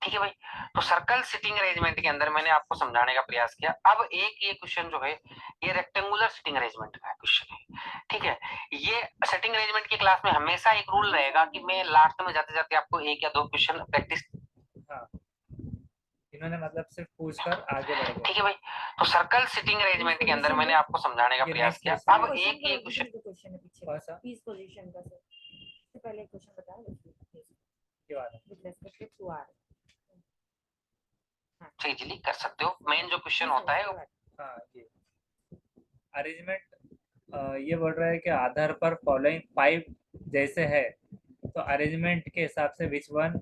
Speaker 6: ठीक है भाई। तो सर्कल सिटिंग अरेंजमेंट के अंदर मैंने आपको समझाने का प्रयास किया। अब एक ये क्वेश्चन जो है ये रेक्टेंगुलर सिटिंग अरेंजमेंट का क्वेश्चन है, ठीक है। ये सिटिंग अरेंजमेंट की क्लास में हमेशा एक रूल रहेगा कि मैं लास्ट में जाते जाते आपको 1 या 2 क्वेश्चन प्रैक्टिस।
Speaker 2: हाँ इन्होंने मतलब सिर्फ पूछकर आगे बढ़ गए,
Speaker 6: ठीक है भाई। तो सर्कल सिटिंग अरेंजमेंट के अंदर मैंने आपको समझाने का प्रयास किया। अब एक ये क्वेश्चन
Speaker 2: कौन सा
Speaker 4: पीस पोजीशन का सर, तो पहले क्वेश्चन बताओ
Speaker 2: ये वाला?
Speaker 4: With respect to R.
Speaker 6: Easily कर सकते हो। मेन जो क्वेश्चन होता है
Speaker 2: हाँ ये अरेंजमेंट ये बोल रहा है कि आधार पर फॉलोइंग 5 जैसे है तो अरेंजमेंट के हिसाब से which one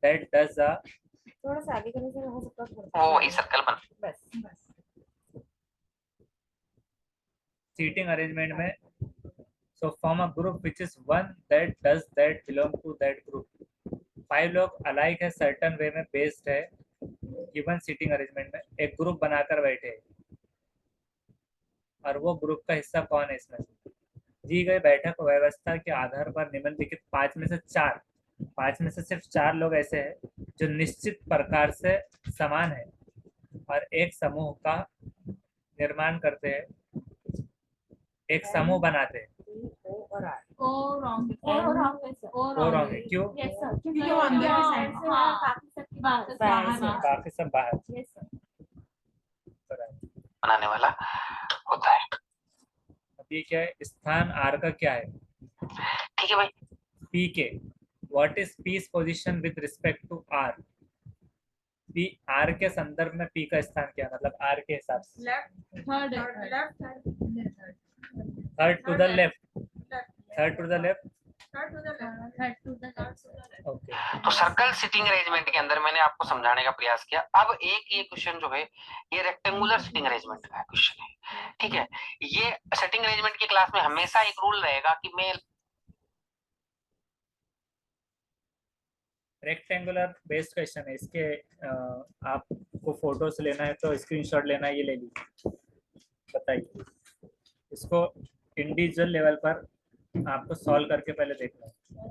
Speaker 2: that does the,
Speaker 4: थोड़ा सा आगे करने से हो सकता है
Speaker 6: वो वही सर्कल बन।
Speaker 4: बस
Speaker 2: सीटिंग अरेंजमेंट में so form a group which is one that does that belong to that group. 5 लोग अलाइक है, सर्टन वे में बेस्ड है, गिवन सीटिंग अरेंजमेंट में एक ग्रुप बनाकर बैठे हैं, और वो ग्रुप का हिस्सा कौन है इसमें? दी गई बैठक व्यवस्था के आधार पर निम्नलिखित 5 में से 4, 5 में से सिर्फ 4 लोग ऐसे हैं जो निश्चित प्रकार से समान है और एक समूह का निर्माण करते हैं, एक समूह बनाते हैं।
Speaker 4: O और R.
Speaker 1: ओ रॉन्ग ओ रॉन्ग है सर
Speaker 2: वो रॉन्ग है, क्यों?
Speaker 1: यस सर
Speaker 3: क्योंकि वो अंदर के side
Speaker 1: से है, बाकी सब की बात
Speaker 4: बाहर
Speaker 1: बाहर
Speaker 4: से।
Speaker 1: है।
Speaker 2: बाकी सब बाहर।
Speaker 1: यस सर
Speaker 6: बनाने वाला होता है।
Speaker 2: अभी क्या है, स्थान R का क्या है?
Speaker 6: ठीक है भाई,
Speaker 2: P के, what is P's position with respect to R? P R के संदर्भ में P का स्थान क्या है, मतलब R के हिसाब से?
Speaker 3: Left
Speaker 1: third
Speaker 3: left
Speaker 2: third to the left,
Speaker 3: left
Speaker 2: third to the left.
Speaker 3: Third to the left
Speaker 1: third to the
Speaker 2: okay,
Speaker 6: तो सर्कल सिटिंग अरेंजमेंट के अंदर मैंने आपको समझाने का प्रयास किया। अब एक ये क्वेश्चन जो है ये रेक्टेंगुलर सिटिंग अरेंजमेंट का क्वेश्चन है, ठीक है। ये सिटिंग अरेंजमेंट की क्लास में हमेशा एक रूल रहेगा कि मैं
Speaker 2: रेक्टेंगुलर बेस्ड क्वेश्चन है, इसके आपको फोटोज लेना है तो स्क्रीनशॉट लेना है, ये ले लीजिए। बताइए, इसको इंडिविजुअल लेवल पर आपको सॉल्व करके पहले देखना है।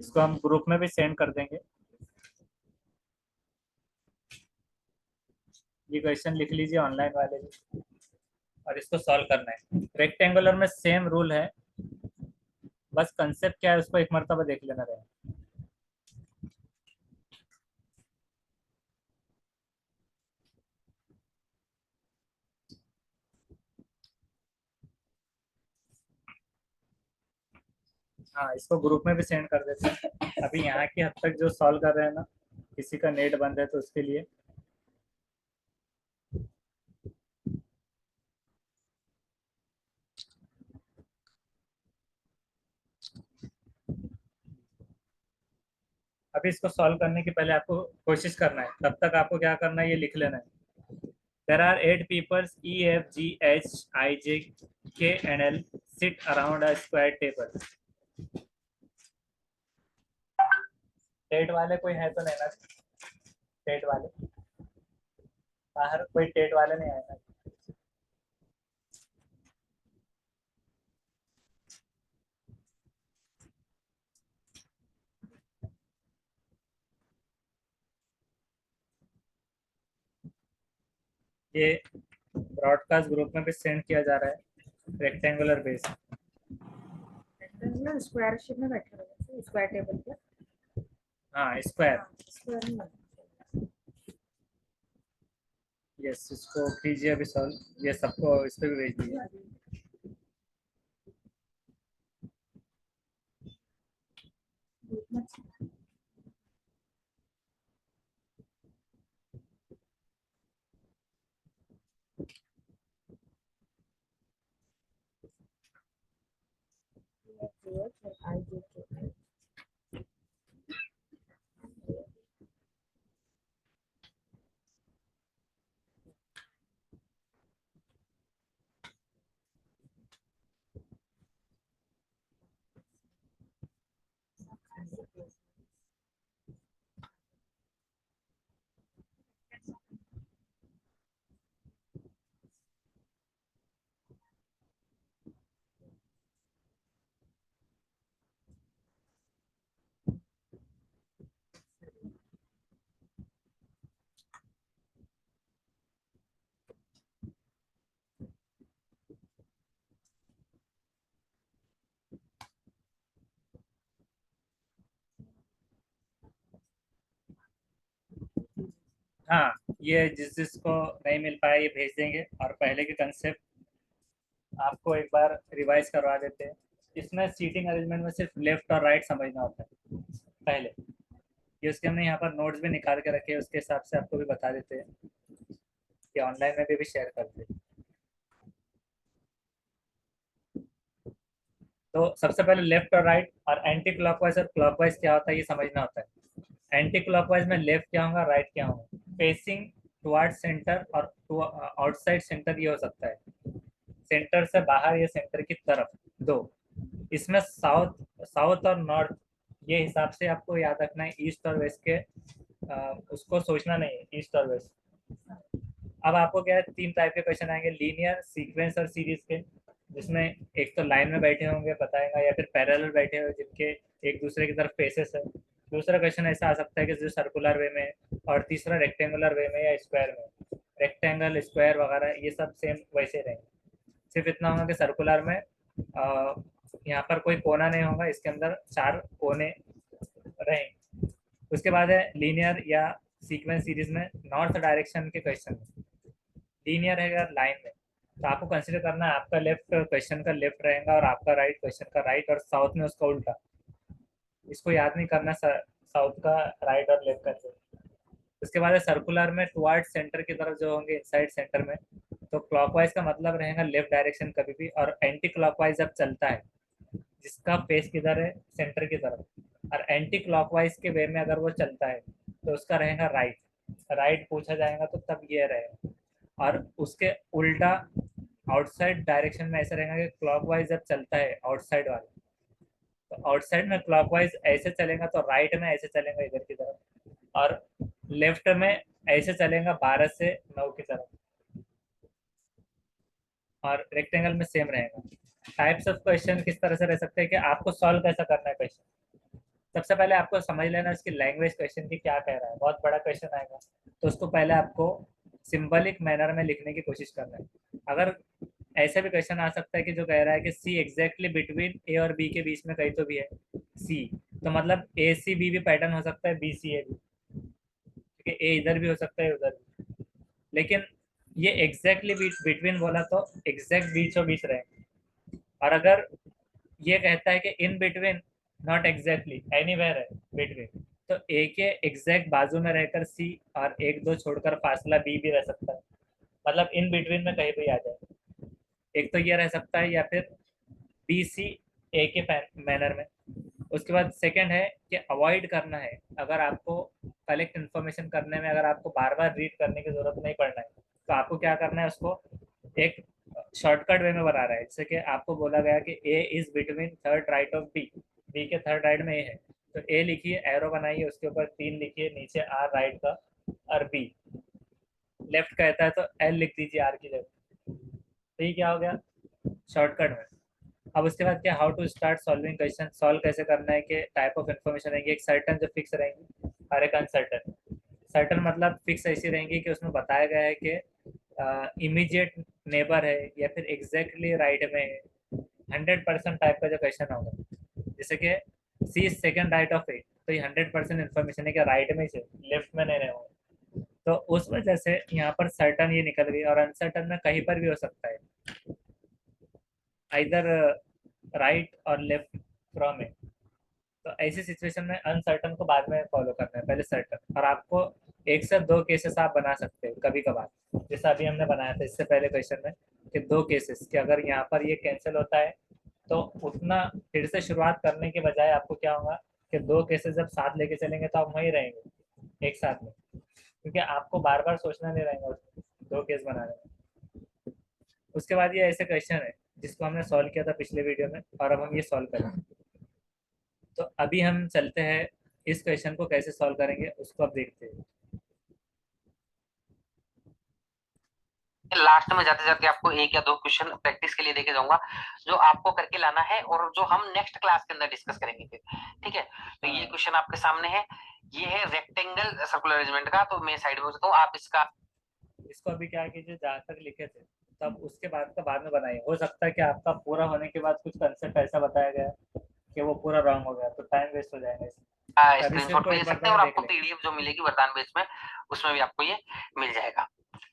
Speaker 2: इसको हम ग्रुप में भी सेंड कर देंगे। ये क्वेश्चन लिख लीजिए ऑनलाइन वाले भी, और इसको सॉल्व करना है। रेक्टेंगुलर में सेम रूल है, बस कंसेप्ट क्या है उसको एक मरतबा देख लेना रहेगा। हाँ, इसको ग्रुप में भी सेंड कर देते हैं। अभी यहाँ की हद तक जो सॉल्व कर रहे हैं ना, किसी का नेट बंद है तो उसके लिए अभी इसको सॉल्व करने के पहले आपको कोशिश करना है, तब तक आपको क्या करना है ये लिख लेना है। There are 8 people E, F, G, H, I, J, K and L sit around a square table. टेट वाले कोई है तो नहीं ना? टेट वाले बाहर कोई टेट वाले नहीं आए ना? ये ब्रॉडकास्ट ग्रुप में भी सेंड किया जा रहा है, rectangular base.
Speaker 4: Rectangular square shape में बैठा रहेगा, स्क्वायर टेबल पे।
Speaker 2: हाँ, स्क्वायर।
Speaker 4: स्क्वायर में
Speaker 2: यस, इसको कीजिए अभी सॉल्व। ये सबको इस पे भी भेज दीजिए।
Speaker 4: I, J, K, L.
Speaker 2: हाँ, ये जिसको नहीं मिल पाया ये भेज देंगे, और पहले के कंसेप्ट आपको एक बार रिवाइज करवा देते हैं। इसमें सीटिंग अरेंजमेंट में सिर्फ लेफ्ट और राइट समझना होता है पहले। ये उसके हमने यहाँ पर नोट्स भी निकाल के रखे हैं, उसके हिसाब से आपको भी बता देते हैं कि ऑनलाइन में भी शेयर करते हैं। तो सबसे पहले लेफ्ट और राइट और एंटी क्लॉकवाइज और क्लॉकवाइज क्या होता है ये समझना होता है। एंटी क्लॉकवाइज में लेफ्ट क्या होगा, राइट क्या होगा। फेसिंग टुवर्ड सेंटर और आउटसाइड सेंटर ये हो सकता है, सेंटर से बाहर या सेंटर की तरफ दो। इसमें साउथ और नॉर्थ ये हिसाब से आपको याद रखना है, ईस्ट और वेस्ट के उसको सोचना नहीं है, ईस्ट और वेस्ट। अब आपको क्या है, 3 टाइप के क्वेश्चन आएंगे, लीनियर, सीक्वेंस और सीरीज के, जिसमें एक तो लाइन में बैठे होंगे बताएगा, या फिर पैरेलल बैठे हुए जिनके एक दूसरे की तरफ फेसेस है। दूसरा क्वेश्चन ऐसा आ सकता है कि जो सर्कुलर वे में, और तीसरा रेक्टेंगुलर वे में या स्क्वायर में। रेक्टेंगल, स्क्वायर वगैरह ये सब सेम वैसे रहेंगे, सिर्फ इतना होगा कि सर्कुलर में यहाँ पर कोई कोना नहीं होगा, इसके अंदर 4 कोने रहेंगे। उसके बाद है लीनियर या सीक्वेंस सीरीज में नॉर्थ डायरेक्शन के क्वेश्चन। लीनियर है लाइन में, तो आपको कंसिडर करना है आपका लेफ्ट क्वेश्चन का लेफ्ट रहेगा और आपका राइट क्वेश्चन का राइट, और साउथ में उसका उल्टा। इसको याद नहीं करना साउथ का राइट और लेफ्ट का। उसके बाद है सर्कुलर में टुवर्ड सेंटर की तरफ जो होंगे, इनसाइड सेंटर में, तो क्लॉकवाइज का मतलब रहेगा लेफ्ट डायरेक्शन कभी भी, और एंटी क्लॉकवाइज जब चलता है जिसका फेस किधर है, सेंटर की तरफ, और एंटी क्लॉकवाइज के वे में अगर वो चलता है तो उसका रहेगा राइट। राइट पूछा जाएगा तो तब ये रहेगा। और उसके उल्टा आउटसाइड डायरेक्शन में ऐसा रहेगा कि क्लॉकवाइज जब चलता है आउटसाइड वाला, तो आउटसाइड में क्लॉकवाइज ऐसे चलेगा तो राइट में ऐसे चलेगा इधर की तरफ, और लेफ्ट में ऐसे चलेगा 12 से 9 की तरफ, और रेक्टेंगल में सेम रहेगा। टाइप्स ऑफ क्वेश्चन किस तरह से रह सकते हैं कि आपको सॉल्व कैसा करना है क्वेश्चन। सबसे पहले आपको समझ लेना उसकी लैंग्वेज क्वेश्चन की क्या कह रहा है। बहुत बड़ा क्वेश्चन आएगा तो उसको पहले आपको सिंबलिक मैनर में लिखने की कोशिश करना है। अगर ऐसा भी क्वेश्चन आ सकता है कि जो कह रहा है कि सी एग्जैक्टली बिटवीन ए और बी के बीच में कहीं तो भी है सी, तो मतलब ए सी बी भी पैटर्न हो सकता है, बी सी ए भी, क्योंकि ए इधर भी हो सकता है उधर भी। लेकिन ये एग्जैक्टली बिटवीन बोला तो एग्जैक्ट बीचों बीच रहे। और अगर ये कहता है कि in between, not exactly, anywhere है बिटवीन, तो ए के एग्जैक्ट बाजू में रहकर सी, और 1-2 छोड़कर फासला बी भी रह सकता है, मतलब इन बिटवीन में कहीं भी आ जाए। एक तो ये रह सकता है, या फिर बी सी ए के मैनर में। उसके बाद सेकंड है कि अवॉइड करना है, अगर आपको कलेक्ट इन्फॉर्मेशन करने में अगर आपको बार बार रीड करने की जरूरत नहीं पड़ना है, तो आपको क्या करना है, उसको एक शॉर्टकट वे में बना रहा है। जैसे कि आपको बोला गया कि A is between third right of B, B के थर्ड राइट में ए है, तो ए लिखिए, एरो बनाइए, उसके ऊपर 3 लिखिए, नीचे आर राइट का, और बी लेफ्ट कहता है तो एल लिख दीजिए आर की जगह। तो ये क्या हो गया, शॉर्टकट में। अब उसके बाद क्या, how to start solving question, solve कैसे करना है, कि टाइप ऑफ इन्फॉर्मेशन रहेंगी, एक सर्टन जो फिक्स रहेंगी और एक अनसर्टन। सर्टन मतलब फिक्स ऐसी रहेंगी कि उसमें बताया गया है कि इमीडिएट नेबर है या फिर एग्जैक्टली राइट में है। 100% टाइप का जो क्वेश्चन होगा, जैसे कि सी इज सेकंड राइट ऑफ ए, तो ये 100% इन्फॉर्मेशन है कि राइट में से, लेफ्ट में नहीं रहेगा। तो उस वजह से यहाँ पर सर्टन ये निकल गई, और अनसर्टन में कहीं पर भी हो सकता है, इधर राइट और लेफ्ट फ्रॉम ए। तो ऐसी सिचुएशन में अनसर्टन को बाद में फॉलो करना है, पहले सर्टन। और आपको 1 से 2 केसेस आप बना सकते हैं कभी कभार, जैसा अभी हमने बनाया था इससे पहले क्वेश्चन में, कि 2 केसेस, कि अगर यहाँ पर ये कैंसिल होता है तो उतना फिर से शुरुआत करने के बजाय आपको क्या होगा कि 2 केसेस जब साथ लेके चलेंगे तो आप वहीं रहेंगे एक साथ में, क्योंकि आपको बार बार सोचना नहीं रहेगा 2 केस बनाने में। उसके बाद ये ऐसे क्वेश्चन है जिसको हमने सॉल्व किया था पिछले वीडियो में, और अब हम ये सॉल्व करेंगे। तो अभी हम चलते हैं इस क्वेश्चन को कैसे सॉल्व करेंगे उसको अब देखते हैं।
Speaker 6: लास्ट में जाते जाते आपको 1 या 2 क्वेश्चन प्रैक्टिस के लिए देके जाऊंगा, जो आपको करके लाना है और जो हम नेक्स्ट क्लास के अंदर डिस्कस करेंगे फिर। ठीक है, तो ये क्वेश्चन आपके सामने है, ये है रेक्टेंगल सर्कुलर अरेंजमेंट का, तो मैं साइड में हो सकता हूँ, आप
Speaker 2: इसको अभी क्या कीजिए, जहाँ तक लिखे थे तब उसके बाद का बाद में बनाइए। हो सकता है कि आपका पूरा होने के बाद कुछ कंसेप्ट ऐसा बताया गया कि वो पूरा रॉन्ग हो गया, तो टाइम वेस्ट हो जाएगा इसमें।
Speaker 6: स्क्रीनशॉट भी ले सकते हैं, और आपको पीडीएफ जो मिलेगी वरदान बेच में, उसमें भी आपको ये मिल जाएगा।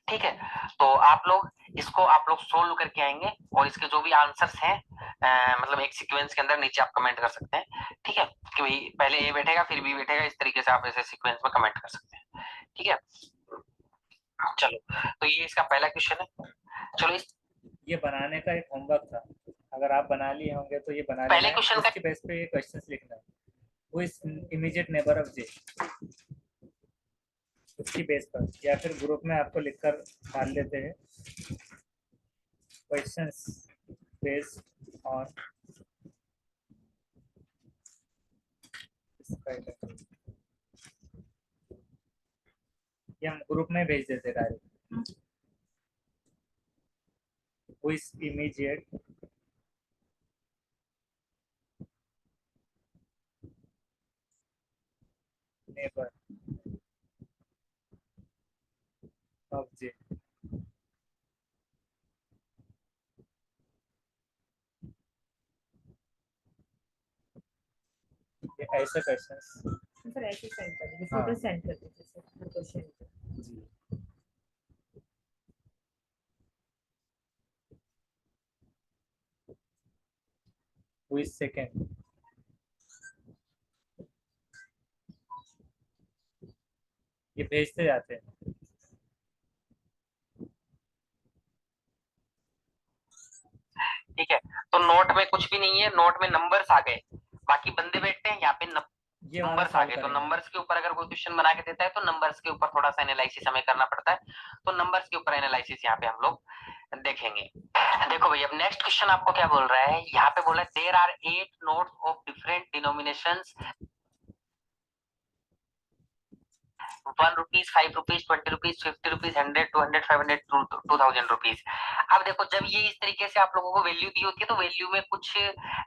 Speaker 6: ठीक है, तो आप लोग इसको सोल्व करके आएंगे, और इसके जो भी आंसर्स हैं मतलब एक सीक्वेंस के अंदर नीचे आप कमेंट कर सकते हैं। ठीक है, कि भाई पहले ए बैठेगा फिर बी बैठेगा, इस तरीके से आप ऐसे सीक्वेंस में कमेंट कर सकते हैं। ठीक है, चलो, तो ये इसका पहला क्वेश्चन है। चलो,
Speaker 2: ये बनाने का एक होमवर्क था, अगर आप बना लिए होंगे तो ये बना
Speaker 6: पहले
Speaker 2: लेना है,
Speaker 6: क्वेश्चन का
Speaker 2: उसके बेस पे ये क्वेश्चंस लिखना है। वो इस इमीडिएट नेबर ऑफ जे, उसकी बेस पर, या फिर ग्रुप में आपको लिखकर डाल लेते हैं, क्वेश्चंस बेस्ड ऑन ये हम ग्रुप में भेज देते direct. Who is immediate neighbor of J? ये ऐसे क्वेश्चंस
Speaker 4: सर ऐसे सेंड कर दीजिए,
Speaker 2: हाँ।
Speaker 4: फोटो सेंड कर दीजिए सर हर क्वेश्चन पे।
Speaker 2: जी। Who is second? ये भेजते जाते हैं।
Speaker 6: ठीक है, तो नोट में कुछ भी नहीं है, नोट में नंबर्स आ गए, बाकी बंदे बैठते हैं यहाँ पे
Speaker 2: ये वाला
Speaker 6: नंबर्स आ
Speaker 2: solve
Speaker 6: गए। तो
Speaker 2: करेंगे।
Speaker 6: नंबर्स के ऊपर अगर कोई क्वेश्चन बना के देता है तो नंबर्स के ऊपर थोड़ा सा एनालिसिस हमें करना पड़ता है, तो नंबर्स के ऊपर एनालिसिस यहाँ पे हम लोग देखेंगे। देखो भाई, अब नेक्स्ट क्वेश्चन आपको क्या बोल रहा है, यहाँ पे बोला there are 8 notes of different denominations, 1 rupees, 5 rupees, 20 rupees, 50 rupees, 100, 200, 500, 2000 rupees. अब देखो, जब ये इस तरीके से आप लोगों को वैल्यू दी होती है तो वैल्यू में कुछ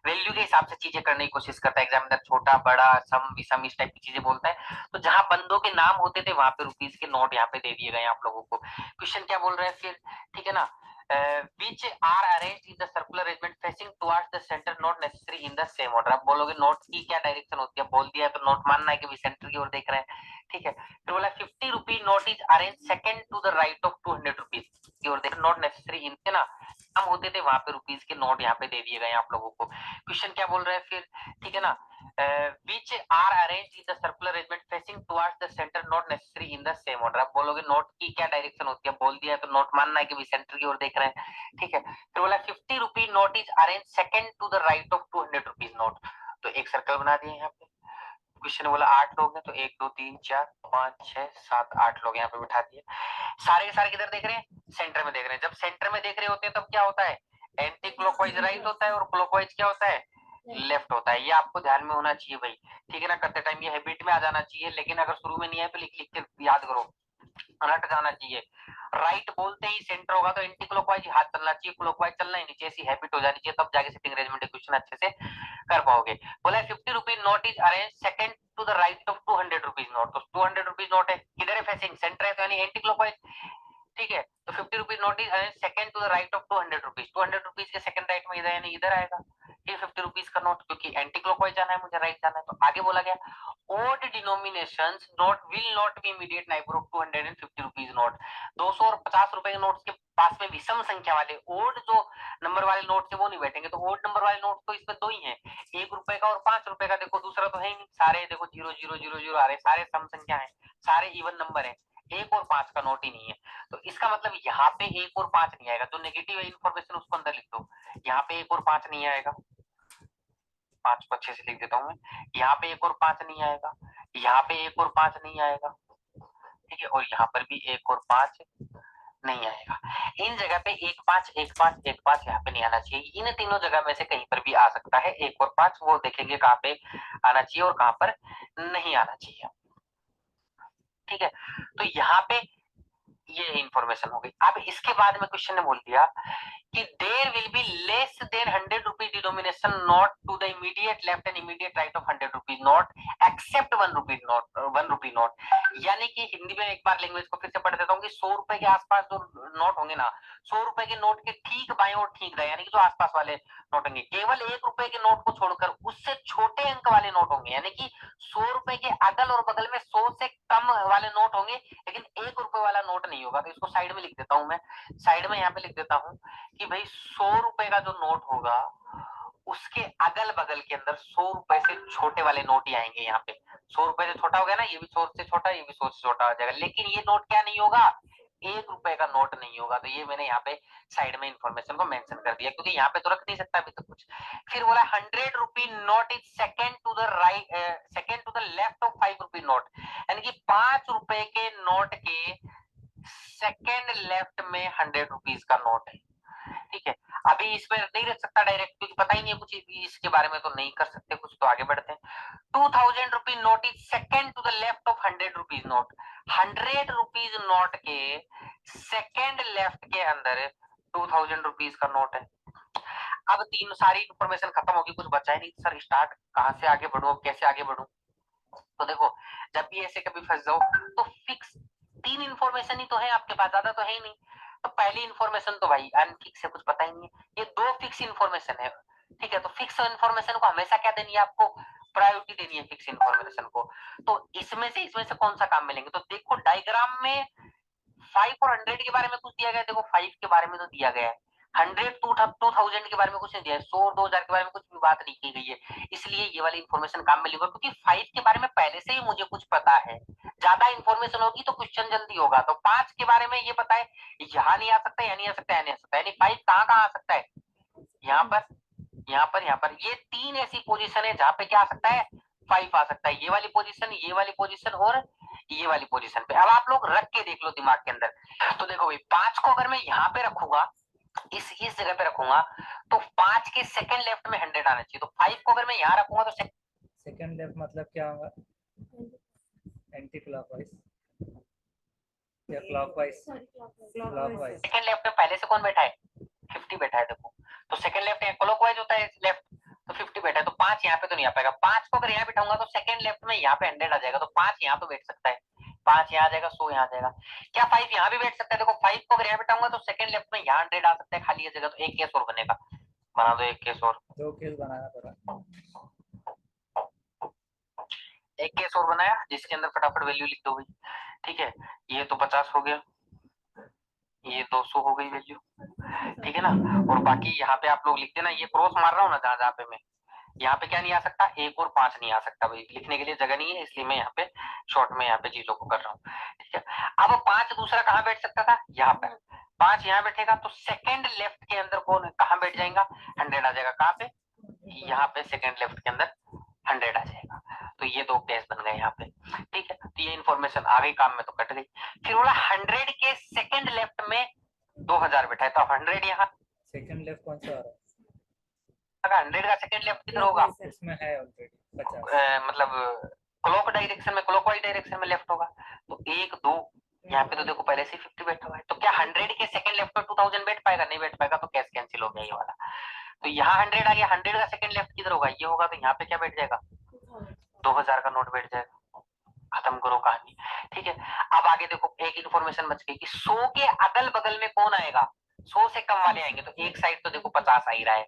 Speaker 6: वैल्यू के हिसाब से चीजें करने की कोशिश करता है एग्जामिनर, छोटा बड़ा सम विषम इस टाइप की चीजें बोलता है। तो जहां बंदों के नाम होते थे वहां पे रुपीज के नोट यहाँ पे दे दिए गए आप लोगों को। क्वेश्चन क्या बोल रहे हैं फिर, ठीक है ना, which are arranged in the circular arrangement facing towards the center, not necessary in the same order। अब बोलोगे नोट की क्या डायरेक्शन होती है, बोल दिया है तो नोट मानना है कि भी सेंटर की ओर देख रहे हैं, ठीक है। फिर बोला 50 rupee note is arrange second to the right of 200 rupees की ओर देख, नॉट नेसेसरी इनके ना हम होते थे वहां पे रुपीज के नोट यहाँ पे दे दिए गए आप लोगों को। क्वेश्चन क्या बोल रहे हैं फिर, ठीक है ना, which are arranged in the circular arrangement facing towards the center, not necessary in the same order। अब बोलोगे नोट की क्या डायरेक्शन होती है, बोल दिया है तो नोट मानना है कि भी सेंटर की ओर देख रहे हैं, ठीक है। फिर बोला 50 rupee note is arrange second to the right of 200 rupees note, तो एक सर्कल बना दिए यहाँ पे। क्वेश्चन बोला 8 लोग हैं तो 1 2 3 4 5 6 7 8 लोग यहाँ पे बिठा दिए। सारे के सारे किधर देख रहे हैं, सेंटर में देख रहे हैं। जब सेंटर में देख रहे होते हैं तब क्या होता है, एंटी क्लॉकवाइज राइट होता है और क्लॉकवाइज क्या होता है, लेफ्ट होता है। ये आपको ध्यान में होना चाहिए भाई, ठीक है ना, करते टाइम ये हैबिट में आ जाना चाहिए, लेकिन अगर शुरू में नहीं है तो लिख लिख के याद करो, रट जाना चाहिए। राइट बोलते ही सेंटर होगा तो एंटी क्लॉकवाइज हाथ चलना चाहिए, क्लॉकवाइज चलना ही नीचे, ऐसी हैबिट हो जानी चाहिए, तब जाके सिटिंग अरेंजमेंट क्वेश्चन अच्छे से कर पाओगे। बोला 50 rupees note is arrange second to the right of 200 rupees note, तो 200 रुपीज नोट है, किधर है, फेसिंग सेंटर है, तो यानी एंटी क्लॉकवाइज, ठीक है। तो 50 rupees note is arrange second to the right of 200 rupees, 200 rupees के सेकंड राइट में इधर यानी इधर आएगा ये 50 रुपीज का नोट, क्योंकि एंटी क्लॉकवाइज जाना है मुझे, राइट जाना है। तो आगे बोला गया odd denominations note will not be immediate neighbor of 250 rupees note, 200 और 50 रुपए के नोट के पास में विषम संख्या वाले ओड जो नंबर वाले नोट थे वो नहीं बैठेंगे। तो ओड नंबर वाले नोट तो इसमें दो ही हैं, 1 रुपए का और 5 रुपए का, देखो दूसरा तो है ही नहीं, सारे देखो 0 0 0 0 आ रहे, सारे सम संख्या है, सारे इवन नंबर है, 1 और 5 का नोट ही नहीं है। तो इसका मतलब यहाँ पे 1 और 5 नहीं आएगा, जो नेगेटिव इन्फॉर्मेशन उसको अंदर लिख दो, यहाँ पे 1 और 5 नहीं आएगा, 5 को अच्छे से लिख देता हूं मैं, यहाँ पे 1 और 5 नहीं आएगा, यहाँ पे 1 और 5 नहीं आएगा, ठीक है, और यहाँ पर भी 1 और 5 नहीं आएगा। इन जगह पे 1 5 1 5 1 5 यहाँ पे नहीं आना चाहिए, इन तीनों जगह में से कहीं पर भी आ सकता है 1 और 5, वो देखेंगे कहाँ पे आना चाहिए और कहाँ पर नहीं आना चाहिए, ठीक है। तो यहाँ पे ये इंफॉर्मेशन हो गई। अब इसके बाद में क्वेश्चन ने बोल दिया कि there will be less than 100 rupees denomination note to the immediate left and immediate right of 100 rupees note except 1 rupee note, 1 rupee note. यानी कि हिंदी में एक बार लैंग्वेज को फिर से पढ़ देता हूँ कि 100 रुपए के आसपास जो नोट होंगे ना, 100 रुपए के नोट के ठीक बाएं और ठीक दाएं, यानी कि जो आसपास वाले नोट होंगे, केवल 1 रुपए के नोट को छोड़कर उससे छोटे अंक वाले नोट होंगे, यानी कि 100 रुपए के अगल और बगल में 100 से कम वाले नोट होंगे, लेकिन 1 रुपए वाला नोट नहीं होगा। तो इसको साइड में लिख देता हूं मैं, साइड में यहाँ पे लिख देता हूं कि भाई 100 रुपए का जो नोट होगा उसके अगल बगल के अंदर 100 रुपए से छोटे वाले नोट ही आएंगे। यहाँ पे 100 रुपए से छोटा हो गया ना, ये भी 100 से छोटा, ये भी 100 से छोटा हो जाएगा, लेकिन ये नोट क्या नहीं होगा, 1 रुपए का नोट नहीं होगा। तो ये मैंने यहाँ पे साइड में इंफॉर्मेशन को मेंशन कर दिया, क्योंकि यहाँ पे तो रख नहीं सकता अभी तो कुछ। फिर बोला 100 rupee note is second to the right, second to the left of 5 rupee note, यानी कि 5 रुपए के नोट के सेकंड लेफ्ट में 100 रुपीज का नोट है, ठीक है, अभी इसमें नहीं रख सकता डायरेक्ट क्योंकि पता ही नहीं है कुछ इसके बारे में, तो नहीं कर सकते कुछ, तो आगे बढ़ते हैं। 2000 rupees note is second to the left of 100 rupees note. 100 rupees note के सेकेंड लेफ्ट के अंदर 2000 रुपीज का नोट है। अब तीन सारी इंफॉर्मेशन खत्म होगी, कुछ बचा ही नहीं सर, स्टार्ट कहाँ से आगे बढ़ूं, कैसे आगे बढ़ूं। तो देखो जब भी ऐसे कभी फंस जाओ तो फिक्स तीन इंफॉर्मेशन ही तो है आपके पास, ज्यादा तो है ही नहीं। तो पहली इंफॉर्मेशन तो भाई अनफिक्स है, कुछ पता ही नहीं है, ये दो फिक्स इंफॉर्मेशन है, ठीक है। तो फिक्स इंफॉर्मेशन को हमेशा क्या देनी है आपको, प्रायोरिटी देनी है फिक्स इंफॉर्मेशन को। तो इसमें से कौन सा काम मिलेंगे, तो देखो डायग्राम में 5 और 100 के बारे में कुछ दिया गया है, देखो 5 के बारे में तो दिया गया है, 100 2000 के बारे में कुछ नहीं दिया है, 100 और 2000 के बारे में कुछ भी बात नहीं की गई है, इसलिए ये वाली इंफॉर्मेशन काम में लेगा, क्योंकि 5 के बारे में पहले से ही मुझे कुछ पता है। ज्यादा इंफॉर्मेशन होगी तो क्वेश्चन जल्दी होगा। तो 5 के बारे में ये पता है, यहाँ नहीं आ सकता, यहाँ नहीं आ सकता, यहाँ नहीं आ सकता, यानी 5 कहाँ कहाँ आ सकता है, यहाँ पर, यहाँ पर, यहाँ पर। ये तीन ऐसी पोजीशन है जहाँ पे क्या आ सकता है, 5 आ सकता है, ये वाली पोजीशन, ये वाली पोजीशन और ये वाली पोजीशन पे। अब आप लोग रख के देख लो दिमाग के अंदर। तो देखो भाई 5 को अगर मैं यहाँ पे रखूंगा, इस जगह पे रखूंगा, तो 5 के सेकंड लेफ्ट में 100 आना चाहिए। तो 5 को अगर मैं यहाँ रखूंगा तो
Speaker 2: सेकंड लेफ्ट मतलब क्या होगा, एंटी क्लॉकवाइज या क्लॉकवाइज, क्लॉकवाइज।
Speaker 6: सेकंड लेफ्ट में पहले से कौन बैठा है, 50 बैठा है, देखो। तो सेकंड लेफ्ट क्लॉकवाइज होता है लेफ्ट, तो 50 बैठा है, तो 5 यहाँ पे तो नहीं आ पाएगा। 5 को अगर यहाँ बिठाऊंगा तो सेकंड लेफ्ट में यहाँ पे 100 आ जाएगा, तो 5 यहाँ तो बैठ सकता है, 5 यहाँ आ जाएगा, 100 यहाँ आ जाएगा। क्या 5 यहाँ भी बैठ सकता है, देखो 5 को अगर यहाँ बिठाऊंगा तो सेकंड लेफ्ट में यहाँ 100 आ सकता है, खाली है जगह, तो एक केस और बनेगा, बना दो एक केस और,
Speaker 2: दो केस बनाना पड़ा,
Speaker 6: एक केस और बनाया जिसके अंदर फटाफट वैल्यू लिख दो भाई, ठीक है। ये तो 50 हो गया, ये 200 हो गई वैल्यू, ठीक है ना। और बाकी यहाँ पे आप लोग लिख देना, ये क्रॉस मार रहा हूँ ना जहाँ जहाँ पे मैं, यहाँ पे क्या नहीं आ सकता, 1 और 5 नहीं आ सकता भाई, लिखने के लिए जगह नहीं है, इसलिए मैं यहाँ पे शॉर्ट में यहाँ पे चीजों को कर रहा हूँ, ठीक है। अब 5 दूसरा कहाँ बैठ सकता था, यहाँ पर। 5 यहाँ बैठेगा तो सेकंड लेफ्ट के अंदर कौन कहाँ बैठ जाएगा, 100 आ जाएगा, कहाँ पे, यहाँ पे सेकंड लेफ्ट के अंदर 100 आ जाएगा। तो ये दो केस बन गए यहाँ पे, ठीक है। तो ये इन्फॉर्मेशन आ गई, काम में तो कट गई। फिर बोला 100 के सेकंड लेफ्ट में 2000 बैठा है, तो 100 यहाँ,
Speaker 2: सेकंड लेफ्ट कौन सा आ रहा है,
Speaker 6: 100 का सेकंड लेफ्ट किधर होगा,
Speaker 2: इसमें है ऑलरेडी 50,
Speaker 6: मतलब क्लॉक डायरेक्शन में, क्लॉकवाइज डायरेक्शन में लेफ्ट होगा। तो 1 2 यहाँ पे तो देखो पहले से 50 बैठा हुआ है, तो क्या 100 के सेकंड लेफ्ट में 2000 बैठ पाएगा, नहीं बैठ पाएगा, तो कैश कैंसिल हो गया ये वाला। तो यहाँ 100 आ गया, 100 का सेकंड लेफ्ट किधर होगा, ये होगा, तो यहाँ पे क्या बैठ जाएगा, 2000 का नोट बैठ जाएगा, खत्म करो कहानी, ठीक है। अब आगे देखो एक इन्फॉर्मेशन बच गई कि 100 के अगल बगल में कौन आएगा, 100 से कम वाले आएंगे। तो एक साइड तो देखो 50 आ ही रहा है,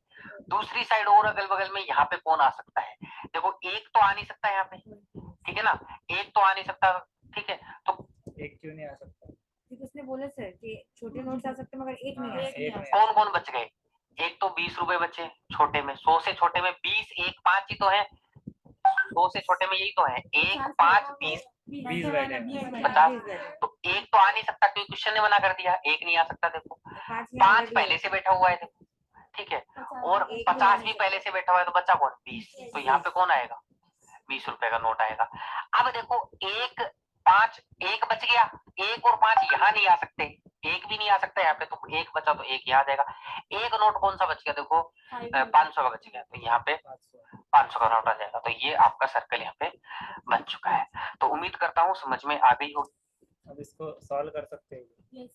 Speaker 6: दूसरी साइड और अगल बगल में यहाँ पे कौन आ सकता है, देखो एक तो आ नहीं सकता यहाँ पे, ठीक है ना, एक तो आ नहीं सकता, ठीक है। तो
Speaker 2: एक क्यों नहीं आ सकता,
Speaker 4: क्योंकि उसने बोले सर कि छोटे नोट्स आ सकते हैं मगर एक नहीं आ
Speaker 2: हाँ,
Speaker 4: सकते।
Speaker 2: एक नहीं
Speaker 6: कौन कौन बच गए, एक तो 20 रुपए बचे छोटे में, 100 से छोटे में 20, 1 5 ही तो है, 100 से छोटे में यही तो है, 1 5 20
Speaker 2: 20 बैठे,
Speaker 6: 50। तो एक तो आ नहीं सकता क्योंकि क्वेश्चन ने मना कर दिया, एक नहीं आ सकता, देखो 5 पहले से बैठा हुआ है, देखो, ठीक है, और 50 भी पहले से बैठा हुआ है, तो बच्चा कौन 20, तो यहाँ पे कौन आएगा, 20 रुपए का नोट आएगा। अब देखो 1 5 1 बच गया, 1 और 5 यहाँ नहीं आ सकते, एक भी नहीं आ सकता यहाँ पे, तो एक बचा तो एक यहाँ आ जाएगा। एक नोट कौन सा बच गया, देखो 500 का बच गया, तो यहाँ पे 500 का नोट आ जाएगा। तो ये आपका सर्कल यहाँ पे बन चुका है। तो उम्मीद करता हूँ समझ में आ गई होगी।
Speaker 2: अब इसको सॉल्व कर सकते हैं,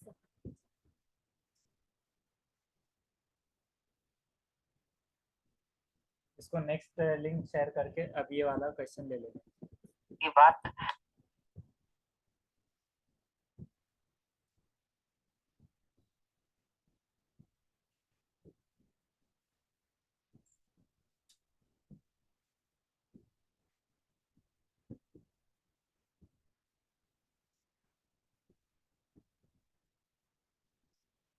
Speaker 2: इसको नेक्स्ट लिंक शेयर करके अब ये वाला क्वेश्चन ले लेंगे।
Speaker 6: ये बात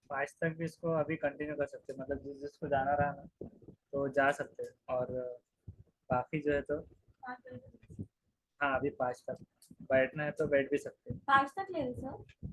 Speaker 2: आज तक भी इसको अभी कंटिन्यू कर सकते हैं, मतलब जिसको जाना रहा ना तो जा सकते हैं, और बाकी जो है तो हाँ अभी 5 तक बैठना है तो बैठ भी सकते हैं।
Speaker 1: 5 तक ले रहे सर,